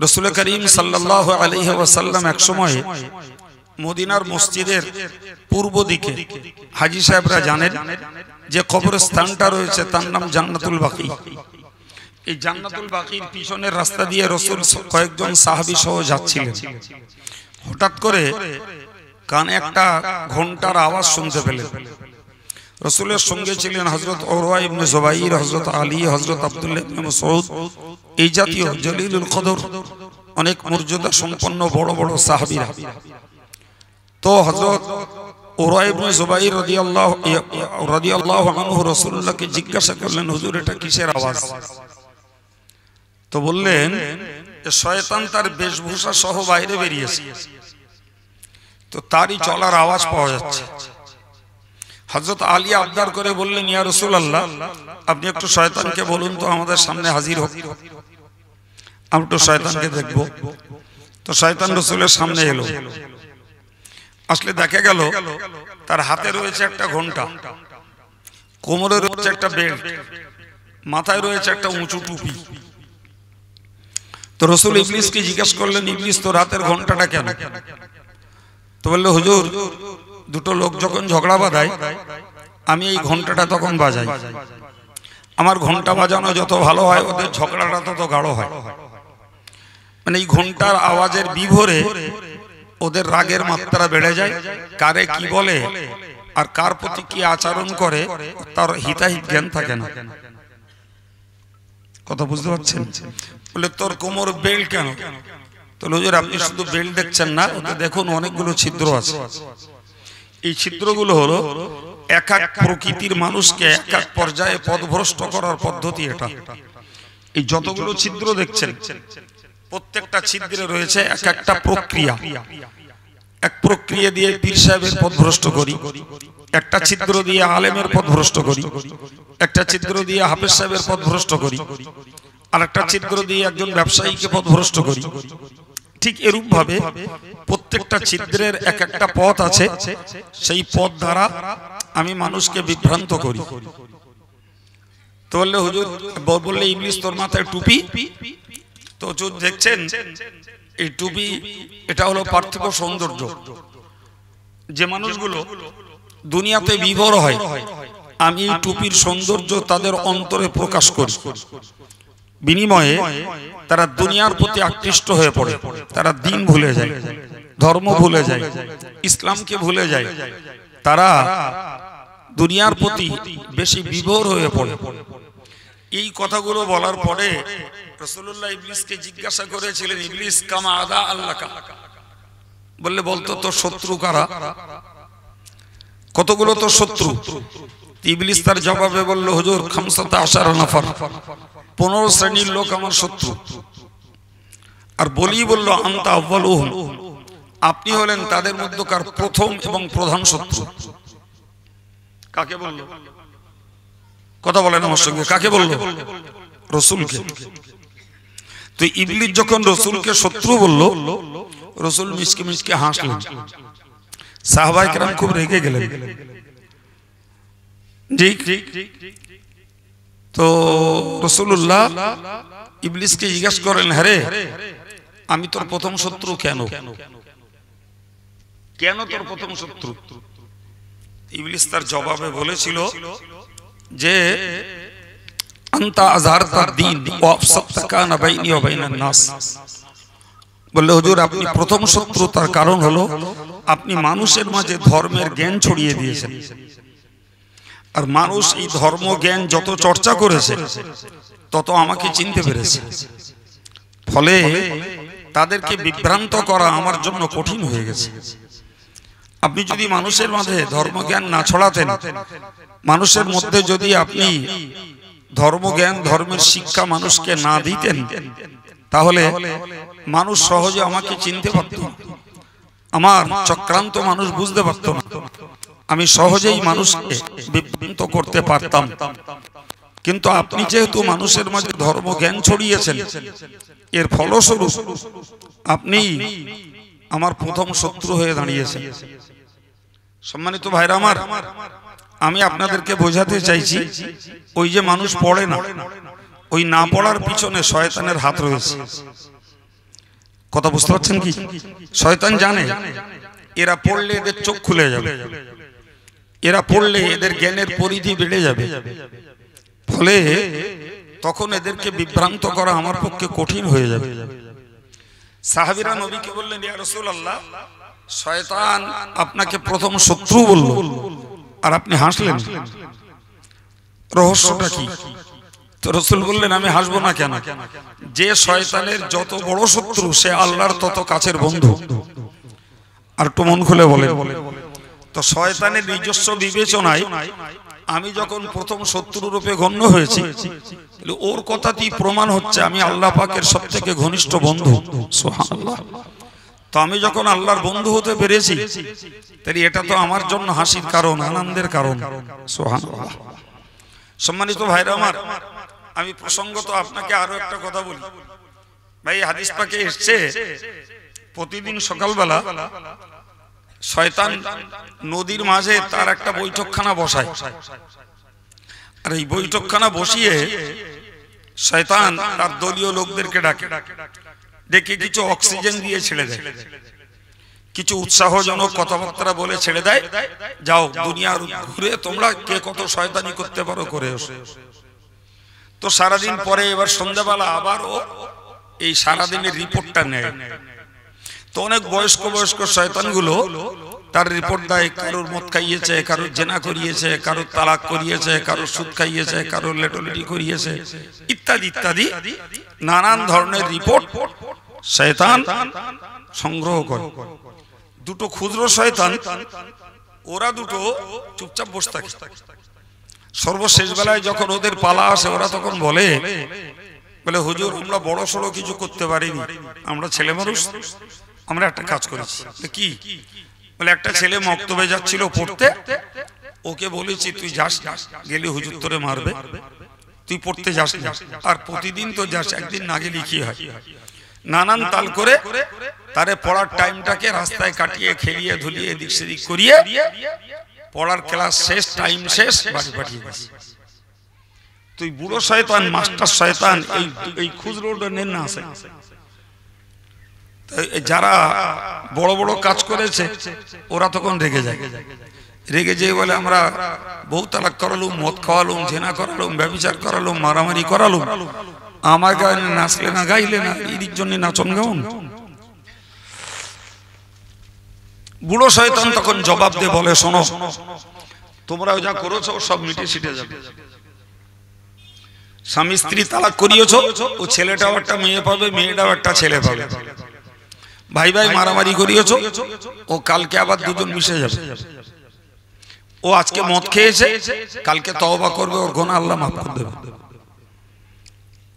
রাসূল করিম সাল্লাল্লাহু আলাইহি ওয়াসাল্লাম এক সময় মদিনার মসজিদের পূর্ব দিকে, হাজী সাহেবরা জানেন যে কবরস্থানটা রয়েছে তার নাম জান্নাতুল বাকি। এই জান্নাতুল বাকির পিছনের রাস্তা দিয়ে রাসূল কয়েকজন সাহাবী সহ যাচ্ছিলেন। হঠাৎ করে কানে একটা ঘন্টার আওয়াজ শুনতে পেলেন। রাসূলের সঙ্গে ছিলেন হযরত উরওয়া ইবনে জুবাইর, হযরত আলী, হযরত আব্দুল্লাহ ইবনে মাসউদ, এই জাতীয় জলিলুল কদর অনেক মর্যাদা সম্পন্ন বড় বড় সাহাবীরা। তো হযরত উরওয়া ইবনে জুবাইর রাদিয়াল্লাহু আনহু রাসূলুল্লাহকে জিজ্ঞাসা করলেন, হুজুর এটা কিসের আওয়াজ? তো বললেন শয়তান তার বেশভূষা সহ বাইরে বেরিয়েছে, তো তারই চলার আওয়াজ পাওয়া যাচ্ছে। হযরত আলী আবদার করে বললেন, ইয়া রাসূলুল্লাহ, আপনি একটু শয়তানকে বলুন তো আমাদের সামনে হাজির হোক, আমরা একটু শয়তানকে দেখব। তো শয়তান রাসূলের সামনে এলো। আসলে দেখা গেল তার হাতে রয়েছে একটা ঘন্টা, কোমরে রয়েছে একটা বেল্ট, মাথায় রয়েছে একটা উঁচু টুপি। তো রাসূল ইবলিসকে জিজ্ঞাসা করলেন, ইবলিস তোর হাতের ঘন্টাটা কেন? তো বলল, হুজুর দুটো লোক যখন ঝগড়া বাঁধায় আমি এই ঘন্টাটা তখন বাজাই। আমার ঘন্টা বাজানো যত ভালো হয় ওদের ঝগড়াটা তত গাঢ় হয়। মানে এই ঘন্টার আওয়াজের বিভোরে ওদের রাগের মাত্রা বেড়ে যায়, কারে কি বলে আর কার প্রতি কি আচরণ করে তার হিতাহিত জ্ঞান থাকে না। কথা বুঝতে পারছেন? বলে তোর কোমর বেল্ট কেন? তো হুজুর আপনি শুধু বেল্ট দেখছেন না, ওতে দেখুন অনেকগুলো ছিদ্র আছে। এই ছিদ্রগুলো হলো এক এক প্রকৃতির মানুষকে এক এক পর্যায়ে পথভ্রষ্ট করার পদ্ধতি এটা। এই যতগুলো ছিদ্র দেখছেন প্রত্যেকটা ছিদ্রে রয়েছে এক একটা প্রক্রিয়া। এক প্রক্রিয়া দিয়ে পীর সাহেবের পথভ্রষ্ট করি, একটা ছিদ্র দিয়ে আলেমের পথভ্রষ্ট করি, একটা ছিদ্র দিয়ে হাফেজ সাহেবের পথভ্রষ্ট করি, আর একটা ছিদ্র দিয়ে একজন ব্যবসায়ীকে পথভ্রষ্ট করি। ঠিক এরূপ ভাবে প্রত্যেকটা ছিদ্রের এক একটা পথ আছে, সেই পথ দ্বারা আমি মানুষকে বিভ্রান্ত করি। তো বললে হুজুর, বললে ইবলিস তোর মাথায় টুপি, তো হুজুর দেখছেন এই টুপি এটা হলো পার্থিব সৌন্দর্য। যে মানুষগুলো দুনিয়াতে বিভোর হয় আমি এই টুপির সৌন্দর্য তাদের অন্তরে প্রকাশ করি। বিনিময়ে তারা দুনিয়ার প্রতি আকৃষ্ট হয়ে পড়ে, তারা দিন ভুলে যায়, ধর্ম ভুলে যায়, ইসলামকে ভুলে যায়, তারা দুনিয়ার প্রতি বেশি বিভোর হয়ে পড়ে। এই কথাগুলো বলার পরে রাসূলুল্লাহ ইবলিসকে জিজ্ঞাসা করেছিলেন, ইবলিস কামা আদা আল্লাহকা, বললে বলতো তোর শত্রু কারা? কতগুলো তোর শত্রু? ইবলিস তার জবাবে বলল, হুজুর খামসাতা আশারা নাফার, 15 শ্রেণীর লোক আমার শত্রু। আর বলি বলল, আনতা আউয়ালুহুম, আপনি হলেন তাদের মধ্যকার প্রথম এবং প্রধান শত্রু। কাকে বলল? কথা বলেন আমার সঙ্গে, কাকে বলল? রাসূলকে। তো ইবলিস যখন রাসূলকে শত্রু বলল, রাসূল মিসকে মিসকে হাসলেন। সাহাবায়ে কেরাম খুব রেগে গেলেন। ঠিক তো রাসূলুল্লাহ ইবলিসকে জিজ্ঞাসা করেন, হ্যাঁ আমি তোর প্রথম শত্রু কেন? কেন তোর প্রথম শত্রু? ইবলিস তার জবাবে বলেছিল যে আনতা আযহারতা দ্বীন ওয়া আফসাদতা কানা বাইনি ওয়া বাইনান নাস। বললে হুজুর আপনি প্রথম শত্রু, তার কারণ হলো আপনি মানুষের মাঝে ধর্মের জ্ঞান ছড়িয়ে দিয়েছেন। আর মানুষ এই ধর্ম জ্ঞান যত চর্চা করেছে তত আমাকে চিনতে পেরেছে, ফলে তাদেরকে বিভ্রান্ত করা আমার জন্য কঠিন হয়ে গেছে। আপনি যদি মানুষের মাঝে ধর্মজ্ঞান না ছড়াতেন, মানুষের মধ্যে যদি আপনি ধর্মজ্ঞান ধর্মের শিক্ষা মানুষকে না দিতেন, তাহলে মানুষ সহজে আমাকে চিনতে পারত, আমার চক্রান্ত মানুষ বুঝতে পারত না, আমি সহজেই মানুষকে বিভ্রান্ত করতে পারতাম। কিন্তু আপনি যেহেতু মানুষের মাঝে ধর্মজ্ঞান ছড়িয়েছেন, এর ফলস্বরূপ আপনি আমার প্রথম শত্রু হয়ে দাঁড়িয়েছেন। সম্মানিত ভাইরা আমার, আমি আপনাদেরকে বোঝাতে চাইছি, ওই যে মানুষ পড়ে না, ওই না পড়ার পিছনে শয়তানের হাত রয়েছে। কথা বুঝতে পারছেন কি? শয়তান জানে এরা পড়লে এদের চোখ খুলে যাবে, এরা পড়লে এদের জ্ঞানের পরিধি বেড়ে যাবে, ফলে তখন এদেরকে বিভ্রান্ত করা আমার পক্ষে কঠিন হয়ে যাবে। সাহাবীরা নবীকে বললেন, ইয়া রাসূলুল্লাহ, শয়তান আপনাকে প্রথম শত্রু বলল আর আপনি হাসলেন, রহস্যটা কি? তো রাসূল বললেন, আমি হাসবো না কেন? যে শয়তানের যত বড় শত্রু সে আল্লাহর তত কাছের বন্ধু। আর একটু মন খুলে বলেন, তো শয়তানের নিজস্ব বিবেচনায় আমি যখন প্রথম শত্রু রূপে গণ্য হয়েছি, ওর কথাতেই প্রমাণ হচ্ছে আমি আল্লাহ পাকের সবথেকে ঘনিষ্ঠ বন্ধু। সুবহানাল্লাহ। তো আমি যখন আল্লাহর বন্ধু হতে পেরেছি, তাই এটা তো আমার জন্য হাসির কারণ, আনন্দের কারণ। সুবহানাল্লাহ। সম্মানিত ভাইরা আমার, আমি প্রসঙ্গত আপনাকে আরো একটা কথা বলি। ভাই, হাদিস পাকে এসেছে প্রতিদিন সকালবেলা শয়তান নদীর মাঝে তার একটা বৈঠকখানা বসায়, আর এই বৈঠকখানা বসিয়ে শয়তান তার দলীয় লোকদেরকে ডাকে, ডেকে কিছু অক্সিজেন দিয়ে ছেড়ে দেয়, কিছু উৎসাহজনক কথাবার্তা বলে ছেড়ে দেয়, যাও দুনিয়ার ঘুরে তোমরা কে কত শয়তানি করতে পারো করে এসো। তো সারাদিন পরে এবার সন্ধ্যাবেলা আবার ও এই সারাদিনের রিপোর্টটা নেয়। তো অনেক বয়স্ক বয়স্ক শয়তানগুলো তার রিপোর্ট দেয়, কারোর মদ খাইয়েছে, কারোর জেনা করিয়েছে, কারোর তালাক করিয়েছে, কারোর সুদ খাইয়েছে, কারোর লেটলিটি করিয়েছে, ইত্যাদি ইত্যাদি নানান ধরনের রিপোর্ট শয়তান সংগ্রহ করে। দুটো ক্ষুদ্র শয়তান, ওরা দুটো চুপচাপ বসে থাকে। সর্বশেষ বেলায় যখন ওদের পালা আসে, ওরা তখন বলে, হুজুর, আমরা বড় সড়ো কিছু করতে পারিনি, আমরা ছেলে মানুষ, আমরা একটা কাজ করেছি। কি? বলে, একটা ছেলে মক্তবে যাচ্ছিল পড়তে, ওকে বলেছি তুই যাস, গেলে হুজুর তোরে মারবে, তুই পড়তে যাস না, আর প্রতিদিন তো যাস, একদিন না গেলে কি হয়? নানান তাল করে তারে পড়ার টাইমটাকে রাস্তায় কাটিয়ে খেলিয়ে ধুলিয়ে এদিক সেদিক করিয়ে পড়ার ক্লাস শেষ, টাইম শেষ, বাড়ি পাঠিয়ে দিস। তুই বুড়ো শয়তান, মাস্টার শয়তান, এই খুচরোটা নেন না আসে। যারা বড় বড় কাজ করেছে ওরা তখন রেগে যায়, রেগে যেয়ে বলে, আমরা বউ তালাক করালুম, মদ খাওয়ালুম, জেনা করালুম, ব্যভিচার করালুম, মারামারি করালুম, আমার গায়ে নাচলে না, গাইলে না, এর জন্য নাচন গাউন। বুড়ো শয়তান তখন জবাব দিয়ে বলে, শোনো, তোমরা যা করেছো সব মিটে ছিটে যাবে। স্বামী স্ত্রী তালাক করিয়েছো, ও ছেলেটাও একটা মেয়ে পাবে, মেয়েটাও একটা ছেলে পাবে। ভাই ভাই মারামারি করিয়েছো, ও কালকে আবার দুজন মিশে যাবে। ও আজকে মদ খেয়েছে, কালকে তওবা করবে, ওর গুনাহ আল্লাহ মাফ করে দেবে।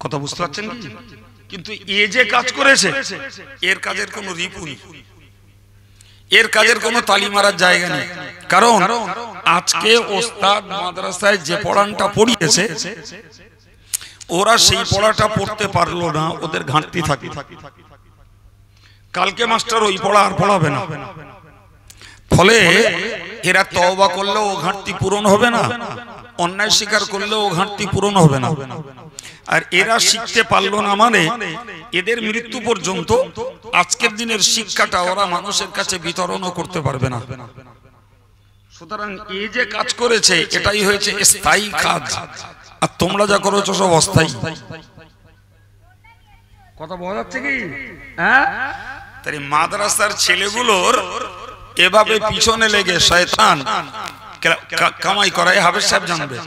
কথা বুঝতে পারছেন কি? কিন্তু এ যে কাজ করেছে, এর কাজের কোনো রিপু নেই, এর কাজের কোনো তালি মারার জায়গা নেই। কারণ আজকে ওস্তাদ মাদ্রাসায় যে পড়ানটা পড়িয়েছে, ওরা সেই পড়াটা পড়তে পারলো না, ওদের ঘাটতি থাকে। কালকে মাস্টার ওই পড়া আর পড়াবে না, ফলে এরা তওবা করলেও ও ঘাটতি পূরণ হবে না, অন্যায় স্বীকার করলেও ও ঘাটতি পূরণ হবে না। আর এরা শিখতে পারলো না মানে এদের মৃত্যু পর্যন্ত আজকের দিনের শিক্ষাটা ওরা মানুষের কাছে বিতরণও করতে পারবে না। সুতরাং এই যে কাজ করেছে এটাই হয়েছে স্থায়ী কাজ, আর তোমরা যা করেছো সব অস্থায়ী। কথা বলা যাচ্ছে কি? হ্যাঁ, তাই মাদ্রাসার ছেলেগুলোর এভাবে পিছনে লেগে শয়তান কামাই করায়, হাফেজ সাহেব জানবে।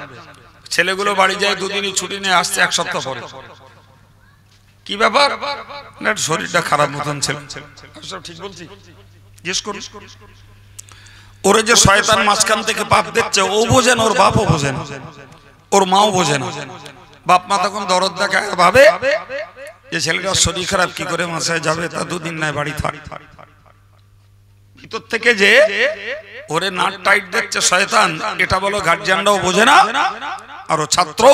ছেলেগুলো বাড়ি যায়, দুদিনই ছুটি নিয়ে আসছে, এক সপ্তাহ পরে। কি ব্যাপার? না, শরীরটা খারাপ মতন ছিল। ঠিক বলছি? জিজ্ঞেস করুন। ওরে যে শয়তান মাঝখান থেকে পাপ দিচ্ছে, ও বোঝে না, ওর বাপও বোঝে না, ওর মাও বোঝে না। বাপ মা তখন দরদ দেখায়, ভাবে যে ছেলেটার শরীর খারাপ, কি করে মাসায় যাবে, তা দুদিন নাই বাড়ি থাক। ভিতর থেকে যে ওরে নাট টাইট দেখছে শয়তান, এটা বলো গার্জিয়ানরাও বোঝে না, আর ও ছাত্র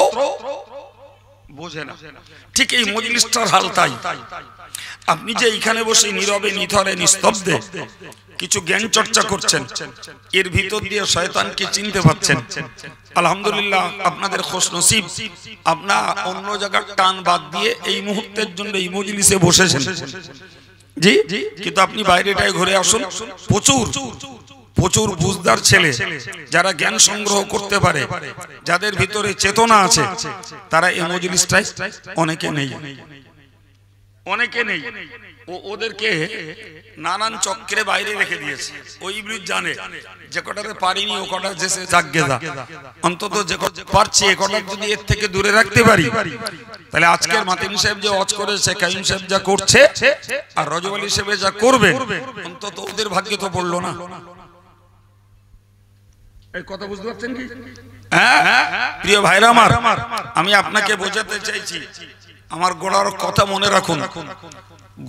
বোঝে না। ঠিক এই মজলিসটার হাল তাই। আপনি যে এখানে বসে নীরবে নিথরে নিস্তব্ধে কিছু জ্ঞান চর্চা করছেন, এর ভিতর দিয়ে শয়তানকে চিনতে পারছেন। আলহামদুলিল্লাহ, আপনাদের খুশনসিব, আপনারা অন্য জায়গার টান বাদ দিয়ে এই মুহূর্তের জন্য এই মজলিসে বসেছেন। জি, কিন্তু আপনি বাইরেটায় ঘুরে আসুন, প্রচুর প্রচুর বুঝদার ছেলে যারা জ্ঞান সংগ্রহ করতে পারে, যাদের ভিতরে চেতনা আছে, তারা এই মজলিসটায় অনেকে নেই, অনেকে নেই। ওদেরকে নানান চক্রে বাইরে রেখে দিয়েছে। ওই ইবলিস জানে যে কটাতে পারিনি ও কটা যেসে জাগগেদা, অন্তত যে কটা পারছি এ কটা যদি এর থেকে দূরে রাখতে পারি, তাহলে আজকের মাতিন সাহেব যে ওয়াজ করেছে, কাইম সাহেব যা করছে, আর রজব আলী সাহেব যা করবে, অন্তত ওদের ভাগ্যে তো পড়লো না। এই কথা বুঝতে পারছেন কি? হ্যাঁ প্রিয় ভাইরা আমার, আমি আপনাকে বোঝাতে চাইছি, আমার গোড়ার কথা মনে রাখুন,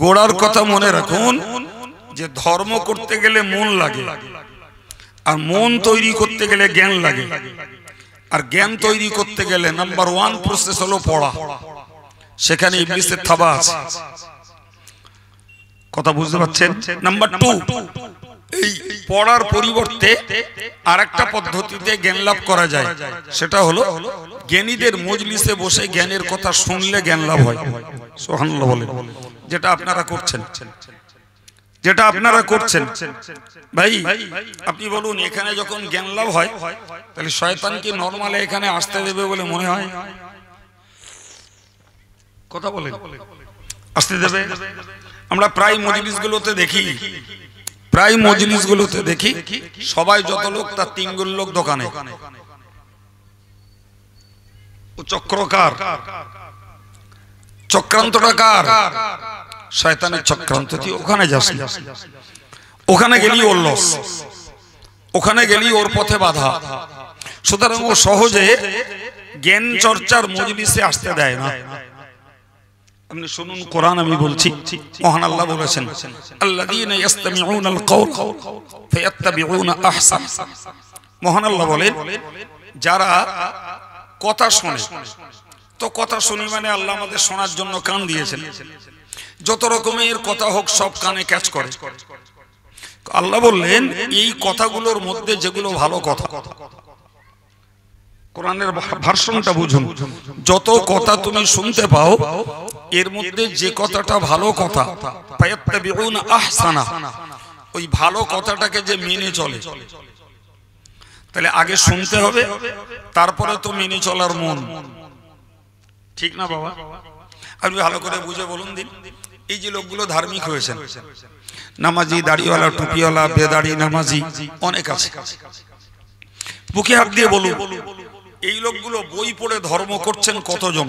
গোড়ার কথা মনে রাখুন যে ধর্ম করতে গেলে মন লাগে, আর মন তৈরি করতে গেলে জ্ঞান লাগে, আর জ্ঞান তৈরি করতে গেলে নাম্বার 1 প্রসেস হলো পড়া। সেখানে ইবলিসের থাবা আছে, কথা বুঝতে পারছেন? নাম্বার 2, এই পড়ার পরিবর্তে আরেকটা পদ্ধতিতে জ্ঞান লাভ করা যায়, সেটা হলো জ্ঞানীদের মজলিসে বসে জ্ঞানের কথা শুনলে জ্ঞান লাভ হয়। সুবহানাল্লাহ বলেন। যেটা আপনারা করছেন, যেটা আপনারা করছেন ভাই, আপনি বলুন, এখানে যখন জ্ঞান লাভ হয়, তাহলে শয়তান কি নরমালে এখানে আসতে দেবে বলে মনে হয়? কথা বলেন, আসতে দেবে? আমরা প্রায় মজলিসগুলোতে দেখি, প্রায় মজলিসগুলোতে দেখি সবাই যত লোক তার 3 গুণ লোক দোকানে। ও চক্রকার, চক্রান্তটা কার? শয়তানের চক্রান্ত। তুই ওখানে যাস, ওখানে গেলি ওর লস, ওখানে গেলি ওর পথে বাধা। সুতরাং ও সহজে জ্ঞান চর্চার মজলিসে আসতে দেয় না। আপনি শুনুন, কোরআন আমি বলছি, মহান আল্লাহ বলেছেন, আল্লাযীনা ইসতামিউনাল কাওল ফায়াত্তাবিউনা আহসান। মহান আল্লাহ বলেন, যারা কথা শোনে, তো কথা শুনি মানে আল্লাহ আমাদের শোনার জন্য কান দিয়েছেন, যত রকমের কথা হোক সব কানে ক্যাচ করে। আল্লাহ বললেন, এই কথাগুলোর মধ্যে যেগুলো ভালো কথা, কোরআনের ভার্সনটা বুঝুন, যত কথা তুমি শুনতে পাও এর মধ্যে যে কথাটা ভালো কথা, ফায়াত্তাবিউনা আহসানা, ওই ভালো কথাটাকে যে মেনে চলে, তাহলে আগে শুনতে হবে, তারপরে তো মেনে চলার মন, ঠিক না বাবা? আপনি ভালো করে বুঝে বলুন দিন, এই যে লোকগুলো ধার্মিক হয়েছেন, নামাজি, দাড়িওয়ালা, টুপিওয়ালা, বেদাড়ি নামাজি অনেক আছে, বুকে হাত দিয়ে বলুন, এই লোকগুলো বই পড়ে ধর্ম করছেন কতজন?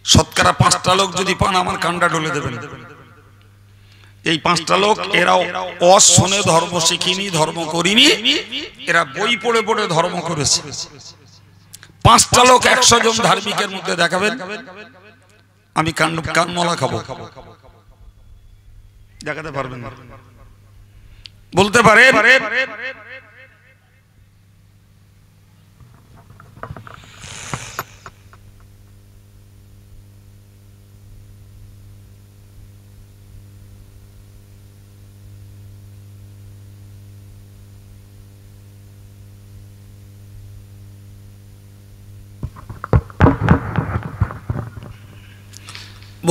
শতকরা 5টা লোক যদি পান, আমার কান্ডা ডলে দেবেন। এই 5টা লোক, এরাও অশুনে ধর্ম শিখিনি, ধর্ম করিনি, এরা বই পড়ে পড়ে ধর্ম করেছে। 5টা লোক 100 জন ধার্মিকের মধ্যে দেখাবেন, আমি কানমলা খাবো, দেখাতে পারবেন না? বলতে পারে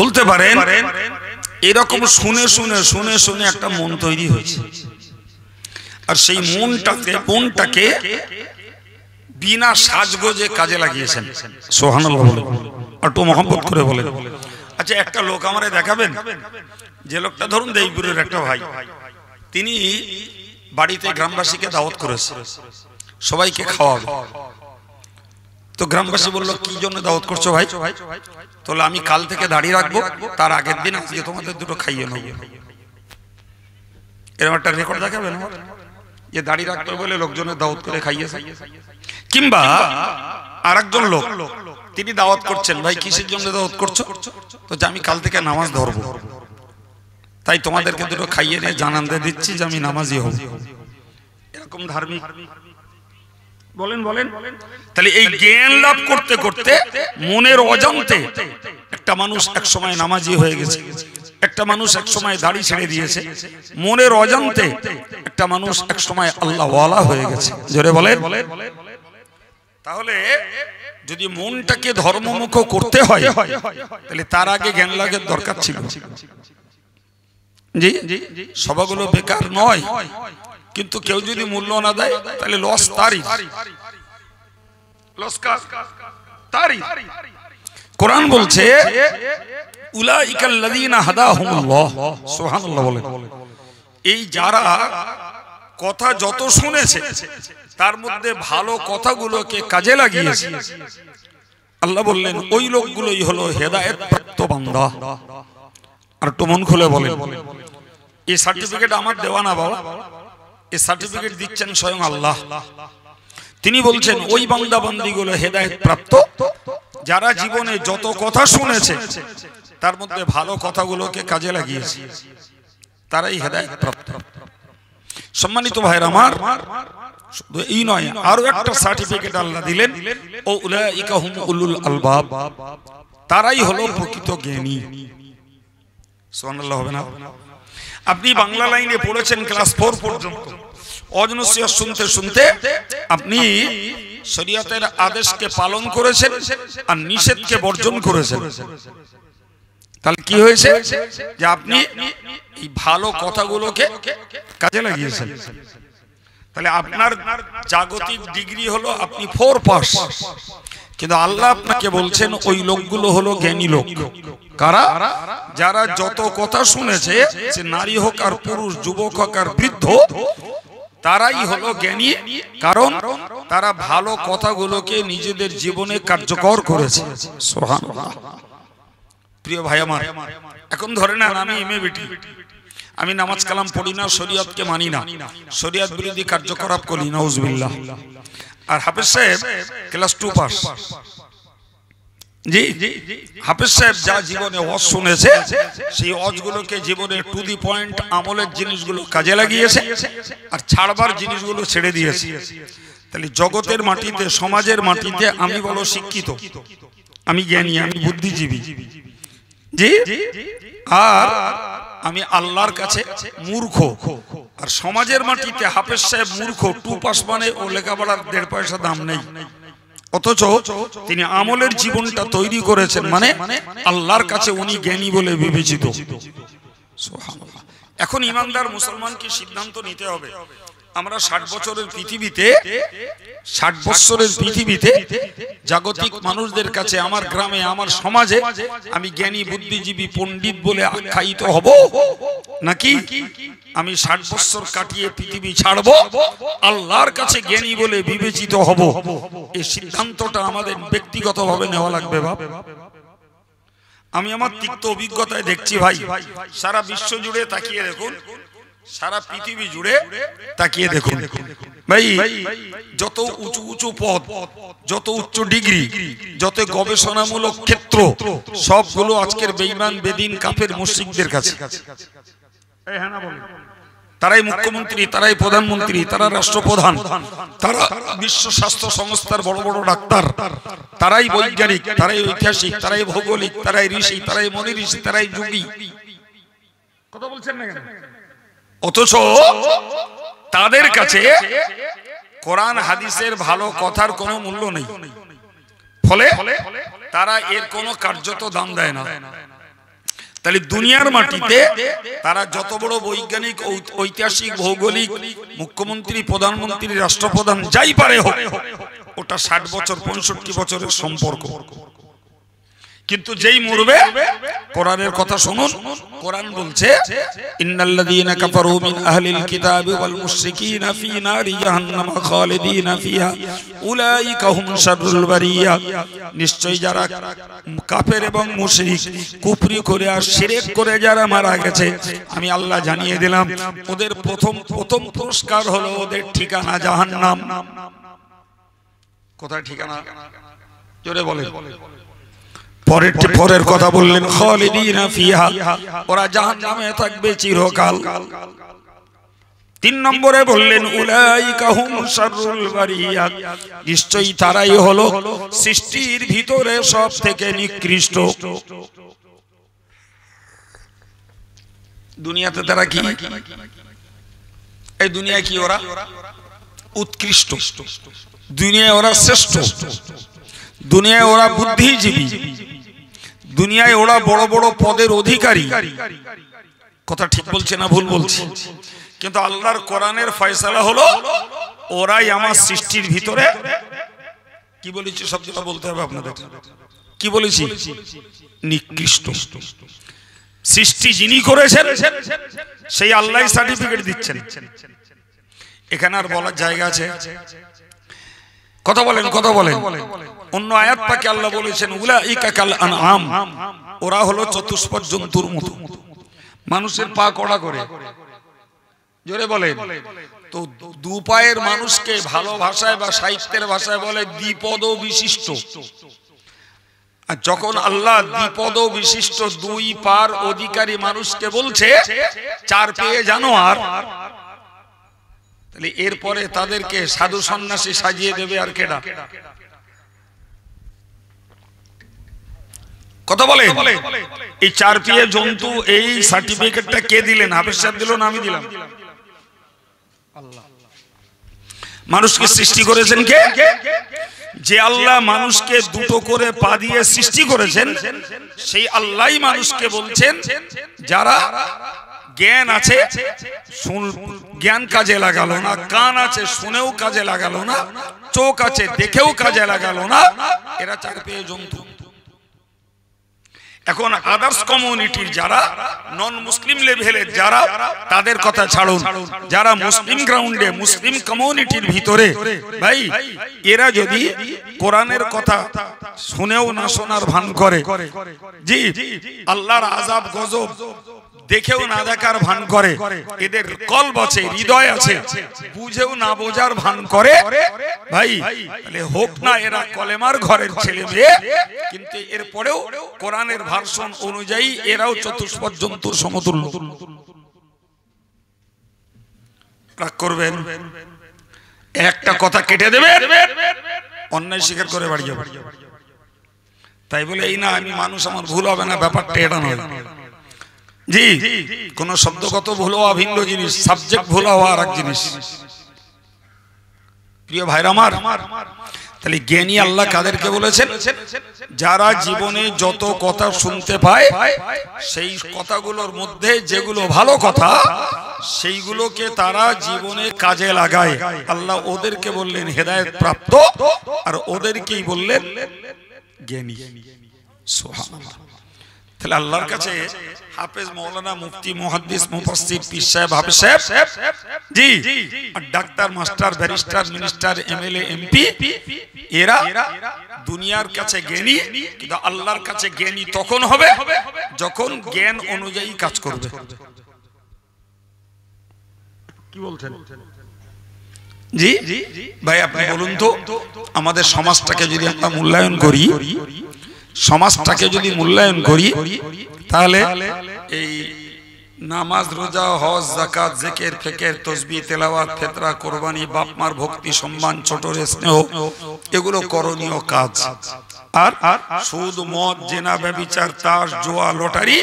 বলতে পারেন এরকম শুনে শুনে শুনে শুনে একটা মন তৈরি হয়েছে, আর সেই মনটাকে বিনা সাজগোজে কাজে লাগিয়েছেন। সুবহানাল্লাহ বলেন, একটু মহব্বত করে বলেন। আচ্ছা, একটা লোক আমারে দেখাবেন, যে লোকটা ধরুন দেইপুরের একটা ভাই, তিনি বাড়িতে গ্রামবাসীকে দাওয়াত করেছে, সবাইকে খাওয়াবে। তো গ্রামবাসী বললো, কি জন্য দাওয়াত করছো ভাই? তাহলে আমি কাল থেকে দাঁড়িয়ে রাখবো, তার আগের দিন আজকে তোমাদের দুটো খাইয়ে নেবো। এরকম একটা রেকর্ড দেখাবেন যে দাঁড়িয়ে রাখতে বলে লোকজনের দাওয়াত করে খাইয়েছে। কিংবা আরেকজন লোক, তিনি দাওয়াত করছেন, ভাই কিসের জন্য দাওয়াত করছো? তো যে আমি কাল থেকে নামাজ ধরবো, তাই তোমাদেরকে দুটো খাইয়ে নিয়ে জানান দিয়ে দিচ্ছি যে আমি নামাজি হব। এরকম ধার্মিক বলেন বলেন। তাহলে এই জ্ঞান লাভ করতে করতে মনের অজান্তে একটা মানুষ এক সময় নামাজি হয়ে গেছে, একটা মানুষ এক সময় দাড়ি ছেড়ে দিয়েছে, মনের অজান্তে একটা মানুষ এক সময় আল্লাহওয়ালা হয়ে গেছে। জোরে বলেন। তাহলে যদি মনটাকে ধর্মমুখ করতে হয় তাহলে তার আগে জ্ঞান লাভের দরকার ছিল। জি, সভাগুলো বেকার নয়, কিন্তু কেউ যদি মূল্য না দেয় তাহলে লস তারই, লস তারই। কোরআন বলছে উলাইকাল্লাযীনা হাদাহুমুল্লাহ, সুবহানাল্লাহ বলেন। এই যারা কথা যত শুনেছে তার মধ্যে ভালো কথাগুলোকে কাজে লাগিয়েছে, আল্লাহ বললেন ওই লোকগুলোই হলো হেদায়েত প্রাপ্ত বান্দা। আর একটু মন খুলে বলেন, এই সার্টিফিকেট আমার দেওয়া না বাবা, এই সার্টিফিকেট দিচ্ছেন স্বয়ং আল্লাহ। তিনি বলছেন ওই বান্দা বান্দিগুলো হেদায়েত প্রাপ্ত যারা জীবনে যত কথা শুনেছে তার মধ্যে ভালো কথাগুলোকে কাজে লাগিয়েছে, তারাই হেদায়েত প্রাপ্ত। সম্মানিত ভাইরা আমার, শুধু এই নয়, আরো একটা সার্টিফিকেট আল্লাহ দিলেন, ও উলাইকা হুম উলুল আলবাব, তারাই হলো প্রকৃত জ্ঞানী। সুবহানাল্লাহ হবে না? আপনি বাংলা লাইনে পড়েছেন ক্লাস 4 পর্যন্ত, অজনসিয়া শুনতে শুনতে আপনি শরীয়তের আদেশকে পালন করেছেন আর নিষেধকে বর্জন করেছেন। তাহলে কি হয়েছে যে আপনি এই ভালো কথাগুলোকে কাজে লাগিয়েছেন। তাহলে আপনার জাগতিক ডিগ্রি হলো আপনি 4 পাস, কিন্তু আল্লাহ আপনাকে বলছেন ওই লোকগুলো হলো জ্ঞানী লোক। কারা? যারা যত কথা শুনেছে, সে নারী হোক আর পুরুষ, যুবক হোক আর বৃদ্ধ, তারাই হলো জ্ঞানী, কারণ তারা ভালো কথাগুলোকে নিজেদের জীবনে কার্যকর করেছে। সুবহানাল্লাহ। প্রিয় ভাই আমার, এখন ধরে না আমি এমএ বিটি, আমি নামাজ কালাম পড়ি না, শরীয়তকে মানি না, শরীয়ত বিরোধী কার্যকলাপ করি, নাউজুবিল্লাহ। আর হাফেজ সাহেব ক্লাস 2 পাস। জি, হাফেজ সাহেব যা জীবনে ওয়াজ শুনেছে সেই ওয়াজগুলোকে জীবনে টু দি পয়েন্ট আমলের জিনিসগুলো কাজে লাগিয়েছে আর ছাড়বার জিনিসগুলো ছেড়ে দিয়েছে। তাহলে জগতের মাটিতে, সমাজের মাটিতে আমি বলো শিক্ষিত, আমি জ্ঞানী, আমি বুদ্ধিজীবী, জি, আর আমি আল্লাহর কাছে মূর্খ। আর সমাজের মাটিতে হাফেজ সাহেব মূর্খ, 2 পাস মানে ও লেখাপড়ার 1.5 পয়সা দাম নেই, অথচ তিনি আমলের জীবনটা তৈরি করেছেন, মানে আল্লাহর কাছে উনি জ্ঞানী বলে বিবেচিত। সুবহানাল্লাহ। এখন ইমানদার মুসলমানকে সিদ্ধান্ত নিতে হবে, আমরা 60 বছরের পৃথিবীতে, 60 বছরের পৃথিবীতে জাগতিক মানুষদের কাছে, আমার গ্রামে, আমার সমাজে আমি জ্ঞানী, বুদ্ধিজীবী, পণ্ডিত বলে আখ্যায়িত হব, নাকি আমি 60 বছর কাটিয়ে পৃথিবী ছাড়বো, আল্লাহর কাছে জ্ঞানী বলে বিবেচিত হব? এই সিদ্ধান্তটা আমাদের ব্যক্তিগতভাবে নেওয়া লাগবে। বাপ, আমি আমার তিক্ত অভিজ্ঞতায় দেখছি ভাই, সারা বিশ্ব জুড়ে তাকিয়ে দেখুন, সারা পৃথিবী জুড়ে তাকিয়ে দেখুন ভাই, যত উঁচু উঁচু পদ, যত উচ্চ ডিগ্রি, যত গবেষণামূলক ক্ষেত্র, সবগুলো আজকের বেঈমান, বেদিন, কাফের, মুশরিকদের কাছে। তারাই মুখ্যমন্ত্রী, তারাই প্রধানমন্ত্রী, তারা রাষ্ট্রপ্রধান, তারা বিশ্ব স্বাস্থ্য সংস্থার বড় বড় ডাক্তার, তারাই বৈজ্ঞানিক, তারাই ঐতিহাসিক, তারাই ভৌগোলিক, তারাই ঋষি, তারাই মনি ঋষি, তারাই যোগী। কথা বলছেন না কেন? অথচ তাদের কাছে কোরআন হাদিসের ভালো কথার কোনো মূল্য নেই, ফলে তারা এর কোনো কার্যত দাম দেয় না। তাহলে দুনিয়ার মাটিতে তারা যত বড় বৈজ্ঞানিক, ঐতিহাসিক, ভৌগোলিক, মুখ্যমন্ত্রী, প্রধানমন্ত্রী, রাষ্ট্রপ্রধান যাই পারে হোক, ওটা 60 বছর 65 বছরের সম্পর্ক। কিন্তু যেই মরবে, কোরআনের কথা শুনুন, কোরআন বলছে ইন্নাল্লাযীনা কাফারু মিন আহলিল কিতাবি ওয়াল মুশরিকিনা ফী নারি জাহান্নাম খালিদিনা ফিহা উলাইকা হুম শাররুল বারিয়া। নিশ্চয়ই যারা কাফের এবং মুশরিক, কুফরি করে আর শিরক করে যারা মারা গেছে, আমি আল্লাহ জানিয়ে দিলাম ওদের প্রথম পুরস্কার হলো ওদের ঠিকানা জাহান্নাম। কোথায় ঠিকানা? জোরে বলেন। পরের কথা বললেন খালিদিনা ফিহা, ওরা জাহান্নামে থাকবে চিরকাল। 3 নম্বরে বললেন উলাইকা হুম শাররুল বারিয়া, নিশ্চয়ই তারাই হলো সৃষ্টির ভিতরে সব থেকে নিকৃষ্ট। দুনিয়াতে তারা কি? এই দুনিয়া কি ওরা উৎকৃষ্ট, দুনিয়ায় ওরা শ্রেষ্ঠ। দুনিয়ায় ওরা বুদ্ধিজীবী, দুনিয়ায় ওরা বড় বড় পদের অধিকারী। কথা ঠিক বলছে না ভুল বলছি? কিন্তু আল্লাহর কোরআনের ফয়সালা হলো ওরাই আমার সৃষ্টির ভিতরে, কি বলেছি শব্দটা বলতে হবে আপনাদের, কি বলেছি, নিকৃষ্ট। সৃষ্টি যিনি করেছেন সেই আল্লাহ সার্টিফিকেট দিচ্ছেন। এখানে আর বলার জায়গা আছে? কথা বলেন, কথা বলেন। অন্য আয়াত পাকে আল্লাহ বলেছেন উলাইকা কাল আনআম, ওরা হলো চতুষ্পদ জন্তুর মতো, মানুষের পা কড়া করে। জোরে বলেন। তো দু পায়ের মানুষকে ভালো ভাষায় বা সাহিত্যের ভাষায় বলে দ্বিপদ বিশিষ্ট। আর যখন আল্লাহ দ্বিপদ বিশিষ্ট দুই পার অধিকারী মানুষকে বলছে চার পেয়ে জানোয়ার, তাহলে এরপরে তাদেরকে সাধু সন্ন্যাসী সাজিয়ে দেবে আর কেডা? কথা বলে। এই চার পেয়ে জন্তু এই সার্টিফিকেটটা কে দিলেন? হাফেজ সাহেব দিল না আমি দিলাম? মানুষকে সৃষ্টি করেছেন কে? যে আল্লাহ মানুষকে দুটো করে পা দিয়ে সৃষ্টি করেছেন সেই আল্লাহই মানুষকে বলছেন যারা জ্ঞান আছে জ্ঞান কাজে লাগালো না, কান আছে শুনেও কাজে লাগালো না, চোখ আছে দেখেও কাজে লাগালো না, এরা চার পেয়ে জন্তু। এখন আদার্স কমিউনিটির যারা নন মুসলিম লেভেলের যারা, তাদের কথা ছাড়ুন, যারা মুসলিম গ্রাউন্ডে মুসলিম কমিউনিটির ভিতরে ভাই, এরা যদি কোরআনের কথা শুনেও না শোনার ভান করে, জি আল্লাহর আযাব গজব দেখেও না দেখার ভান করে, এদের কলব আছে হৃদয় আছে বুঝেও না বোঝার ভান করে, ভাই তাহলে হোক না এরা কলেমার ঘরের ছেলে মেয়ে, কিন্তু এরপরেও কোরআনের ভার্সন অনুযায়ী এরাও চতুষ্পদ জন্তুর সমতুল্য। রাগ করবেন, একটা কথা কেটে দেবে, অন্যায় স্বীকার করে বাড়ি যাবে। তাই বলে এই না আমি মানুষ আমার ভুল হবে না, ব্যাপারটা এটা নয়। জি কোন শব্দগত ভুল হওয়া ভিন্ন জিনিস, সাবজেক্ট ভুল হওয়া আর এক জিনিস। প্রিয় ভাইরা আমার, তাহলে জ্ঞানী আল্লাহ কাদেরকে বলেছেন? যারা জীবনে যত কথা শুনতে পায় সেই কথাগুলোর মধ্যে যেগুলো ভালো কথা সেইগুলোকে তারা জীবনে কাজে লাগায়, আল্লাহ ওদেরকে বললেন হেদায়েত প্রাপ্ত, আর ওদেরকেই বললেন জ্ঞানী। সুবহানাল্লাহ। তাহলে আল্লাহর কাছে হাফেজ, মাওলানা, মুফতি, মুহাদ্দিস, মুফাসসির, পীর সাহেব, হাফেজ সাহেব, জি আর doctor, master, barrister, minister, MLA, MP, এরা দুনিয়ার কাছে জ্ঞানী, কিন্তু আল্লাহর কাছে জ্ঞানী তখন হবে যখন জ্ঞান অনুযায়ী কাজ করবে। কি বলছেন? জি ভাই আপনি বলুন তো, আমাদের সমাজটাকে যদি আমরা মূল্যায়ন করি, সমাজটাকে যদি মূল্যায়ন করি, তাহলে এই নামাজ, রোজা, হজ, যাকাত, জিকির, ফিকির, তাসবিহ, তেলাওয়াত, ফিতরা, কুরবানি, বাপ মার ভক্তি, সম্মান, ছোটর স্নেহ, এগুলো করণীয় কাজ। আর সুদ, মদ, জিনা, ব্যভিচার, তাস, জুয়া, লটারি,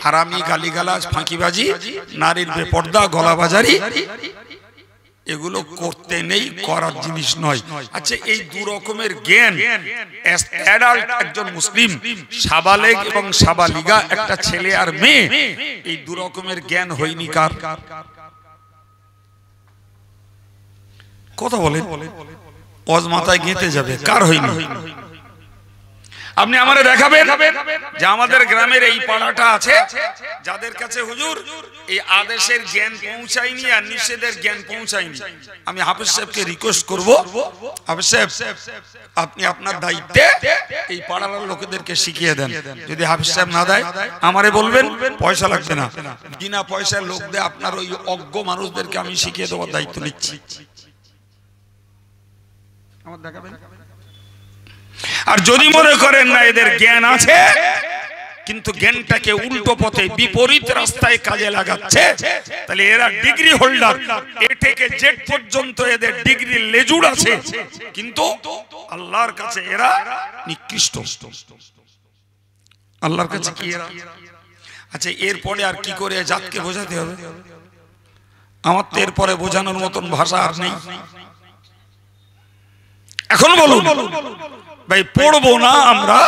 হারামি, গালিগালাজ, ফাঁকিবাজি, নারীর বেপর্দা, গলাবাজারি, এগুলো করতে নেই, করার জিনিস নয়। আচ্ছা এই দু রকমের জ্ঞান অ্যাডাল্ট একজন মুসলিম, সাবালেগ এবং সাবালিগা একটা ছেলে আর মেয়ে, এই দু রকমের জ্ঞান হয়নি কার? কথা বলেন, অজ মাথায় গেঁথে যাবে, কার হয়নি? আপনি আমারে দেখাবেন যে আমাদের গ্রামের এই পাড়াটা আছে যাদের কাছে হুজুর এই আদেশের জ্ঞান পৌঁছায়নি আর নিষেধের জ্ঞান পৌঁছায়নি। আমি হাফেজ সাহেবকে রিকোয়েস্ট করব, হাফেজ সাহেব আপনি আপনার দায়িত্বে এই পাড়ার লোকেদেরকে শিখিয়ে দেন। যদি হাফেজ সাহেব না দেয় আমারে বলবেন, পয়সা লাগবে না, বিনা পয়সায় লোক দিয়ে আপনার ওই অজ্ঞ মানুষদেরকে আমি শিখিয়ে দেওয়ার দায়িত্ব নিচ্ছি। আমার দেখাবেন। আর যদি মনে করেন না এদের জ্ঞান আছে কিন্তু জ্ঞানটাকে উল্টো পথে বিপরীত রাস্তায় কাজে লাগাচ্ছে, তাহলে এরা ডিগ্রি হোল্ডার, এ থেকে জেড পর্যন্ত এদের ডিগ্রি লেজুর আছে, কিন্তু আল্লাহর কাছে এরা নিকৃষ্ট। আল্লাহর কাছে কি এরা? আচ্ছা এরপরে আর কি করে জাতকে বোঝাতে হবে? আমার তো এরপরে বোঝানোর মতন ভাষা আর নেই। এখন বলুন ভাই পড়বো না আমরা।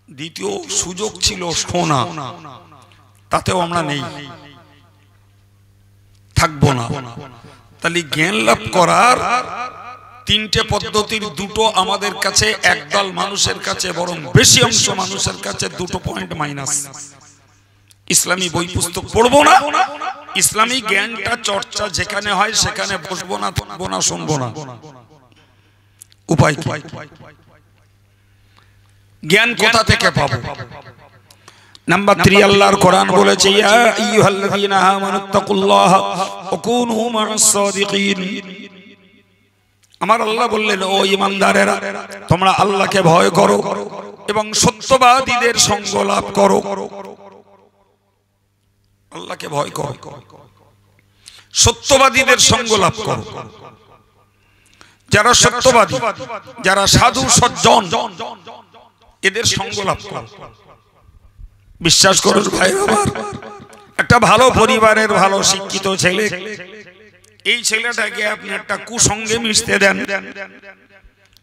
দ্বিতীয় সুযোগ ছিল শোনা, তাতেও আমরা নেই, থাকবো না। তাহলে জ্ঞান লাভ করার তিনটে পদ্ধতির দুটো আমাদের কাছে, একদল মানুষের কাছে বরং বেশি অংশ মানুষের কাছে দুটো পয়েন্ট মাইনাস। ইসলামী বই পুস্তক পড়বো না, ইসলামী জ্ঞানটা চর্চা যেখানে হয় সেখানে বসবো না, থাকবো না, শুনবো না। উপায় কি? জ্ঞান কোথা থেকে পাবো? নাম্বার 3, আল্লাহর কোরআন বলেছে, ইয়া আইয়ুহাল্লাযীনা আমানুত্তাকুল্লাহা ওয়া কুনু মা'আস সাদিকিন। আমার আল্লাহ বললেন, ও ঈমানদারেরা, তোমরা আল্লাহকে ভয় করো এবং সত্যবাদীদের সঙ্গ লাভ করো। আল্লাহকে ভয় করো, সত্যবাদীদের সঙ্গ লাভ করো। যারা সত্যবাদী, যারা সাধু সজ্জন, এদের সঙ্গ লাভ করো। বিশ্বাস করুন ভাই আমার, একটা ভালো পরিবারের ভালো শিক্ষিত ছেলে, এই ছেলেটাকে আপনি একটা কুসঙ্গে মিশতে দেন,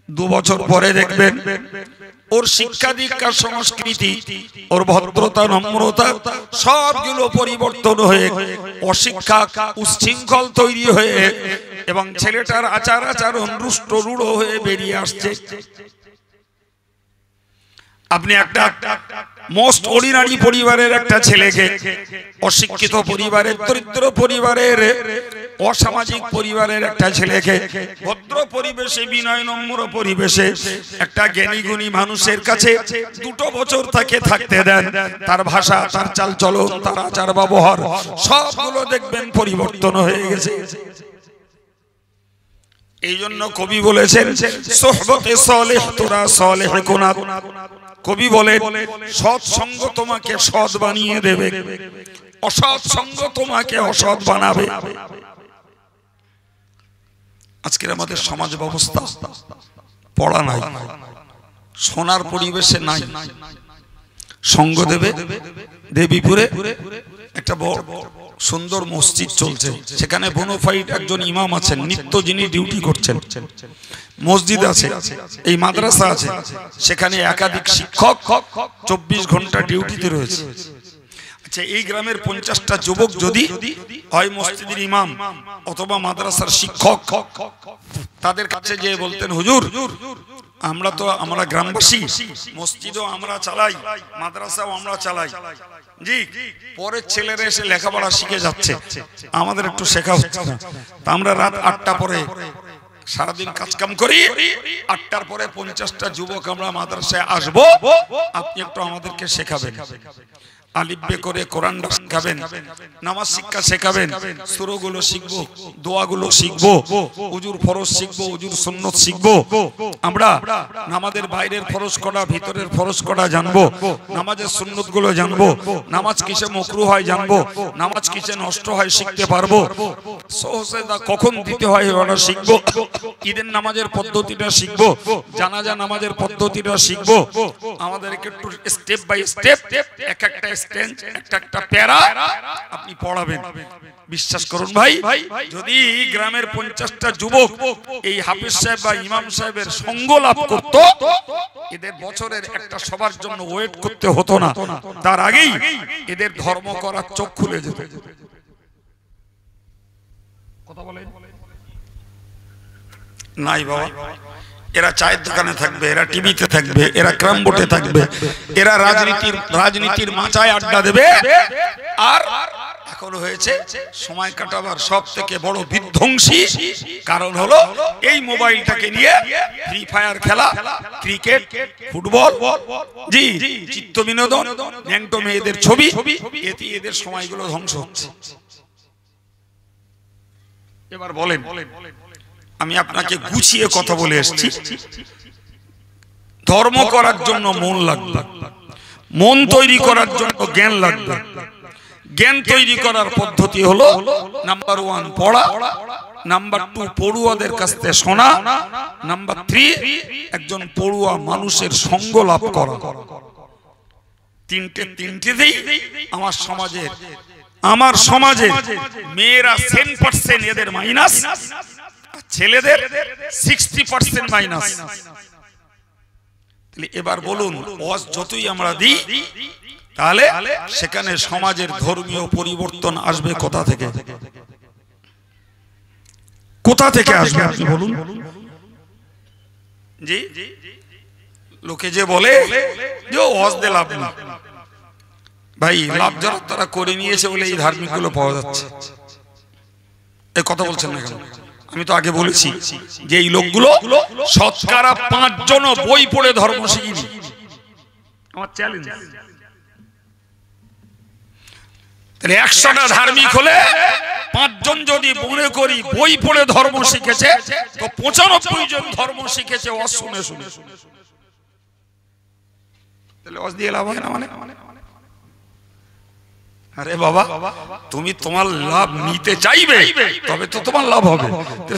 2 বছর পরে দেখবেন ওর শিক্ষা দীক্ষার সংস্কৃতি, ওর ভদ্রতা, নম্রতা সবগুলো পরিবর্তন হয়ে অশিক্ষা, উচ্ছৃঙ্খল তৈরি হয়ে এবং ছেলেটার আচার আচরণ রুষ্ট রূঢ় হয়ে বেরিয়ে আসছে। আপনি একটা মোস্ট অর্ডিনারি পরিবারের একটা ছেলেকে অশিক্ষিত পরিবারের, দরিদ্র পরিবারের, অসামাজিক পরিবারের একটা ছেলেকে ভদ্র পরিবেশে, বিনয় নম্র পরিবেশে একটা জ্ঞানী গুণী মানুষের কাছে 2 বছর তাকে থাকতে দেন, তার ভাষা, তার চালচলন, তার আচার ব্যবহার সবগুলো দেখবেন পরিবর্তন হয়ে গেছে। এই জন্য কবি বলেছেন, সোহবতে সালেহ তোরা সালেহ কুনাত। কবি বলেন, সৎ সঙ্গ তোমাকে সৎ বানিয়ে দেবে, অসৎ সঙ্গ তোমাকে অসৎ বানাবে। আজকের আমাদের সমাজ ব্যবস্থা পড়া নাই, সোনার পরিবেশে নাই। সঙ্গ দেবে, দেবীপুরে একটা বড় সুন্দর মসজিদ চলছে, সেখানে বোনোফাইড একজন ইমাম আছেন, নিত্য যিনি ডিউটি করছেন। মসজিদ আছে, এই মাদ্রাসা আছে, সেখানে একাধিক শিক্ষক 24 ঘন্টা ডিউটিতে রয়েছে। আচ্ছা, এই গ্রামের 50টা যুবক যদি হয় মসজিদের ইমাম অথবা মাদ্রাসার শিক্ষক, তাদের কাছে যে বলতেন, হুজুর আমরা গ্রামবাসী, মসজিদও আমরা চালাই, মাদ্রাসাও আমরা চালাই, জি, পরের ছেলেরা এসে লেখাপড়া শিখে যাচ্ছে, আমাদের একটু শেখা হচ্ছে না। তা আমরা রাত 8টা পরে সারাদিন কাজকাম করি, 8টার পরে 50টা যুবক আমরা মাদ্রাসায় আসবো, আপনি একটু আমাদেরকে শেখাবেন, আলিফবে করে কোরআনটা শেখাবেন, নামাজ শিক্ষা শেখাবেন, সূরাগুলো শিখবো, দোয়াগুলো শিখবো, উজুর ফরজ শিখবো, উজুর সুন্নত শিখবো, আমরা নামাজের বাইরের ফরজ করা, ভিতরের ফরজ করা জানবো, নামাজের সুন্নতগুলো জানবো, নামাজ কিসে মাকরুহ হয় জানবো, নামাজ কিসে নষ্ট হয় শিখতে পারবো, সুজদা কখন দিতে হয় ওটা শিখবো, ঈদের নামাজের পদ্ধতিটা শিখবো, জানাজা নামাজের পদ্ধতিটা শিখবো। আমাদেরকে একটু স্টেপ বাই স্টেপ এক একটা স্টেঞ্জ, একটা একটা প্যারা আপনি পড়াবেন। বিশ্বাস করুন ভাই, যদি গ্রামের 50টা যুবক এই হাফেজ সাহেব বা ইমাম সাহেবের সঙ্গ লাভ করত, এদের বছরের একটা সবার জন্য ওয়েট করতে হতো না, তার আগেই এদের ধর্ম করার চোখ খুলে যেত। কথা বলেন নাই বাবা, এরা চায়ের দোকানে থাকবে, এরা টিভিতে থাকবে, এরা ক্রাম বোর্ডে থাকবে, এরা রাজনীতির মাচায় আড্ডা দেবে। আর এখন হয়েছে সময় কাটাবার সব থেকে বড় বিধ্বংসী কারণ হলো এই মোবাইলটাকে নিয়ে ফ্রি ফায়ার খেলা, ক্রিকেট, ফুটবল, জি, চিত্ত বিনোদন, ন্যাংটো মেয়েদের ছবি, এতে এদের সময়গুলো ধ্বংস হচ্ছে। এবার বলেন, আমি আপনাকে গুছিয়ে কথা বলে এসেছি, ধর্ম করার জন্য মন লাগবে, মন তৈরি করার জন্য জ্ঞান লাগবে। জ্ঞান তৈরি করার পদ্ধতি হলো নাম্বার 1 পড়া, নাম্বার 2 পড়ুয়াদের কাছ থেকে শোনা, নাম্বার 3 একজন পড়ুয়া মানুষের সঙ্গ লাভ করা। তিনটেতেই আমার সমাজে মেয়েরা 10% এদের মাইনাস, ছেলেদের 60% মাইনাস। এবার বলুন, ওয়াজ যতই আমরা দিই তাহলে সেখানে সমাজের ধর্মীয় পরিবর্তন আসবে কোথা থেকে? কোথা থেকে আসবে আপনি বলুন? জি, লোকে যে বলে যে ওয়াজ দিয়ে লাভ না, ভাই লাভ যারা তারা করে নিয়েছে বলে এই ধার্মিক গুলো পাওয়া যাচ্ছে। এই কথা বলছেন না কেন? আমি তো আগে বলেছি যে এই লোকগুলো শতকরা 5 জন বই পড়ে ধর্ম শিখিনি। আমার চ্যালেঞ্জ, তাহলে 100টা ধার্মিক হলে 5 জন যদি মনে করি বই পড়ে ধর্ম শিখেছে, তো 95 জন ধর্ম শিখেছে ওয়াজ শুনে শুনে। তাহলে ওয়াজ দিয়ে লাভ হয় না মানে? আরে বাবা, তুমি তোমার লাভ নিতে চাইবে তবে তো তোমার লাভ হবে।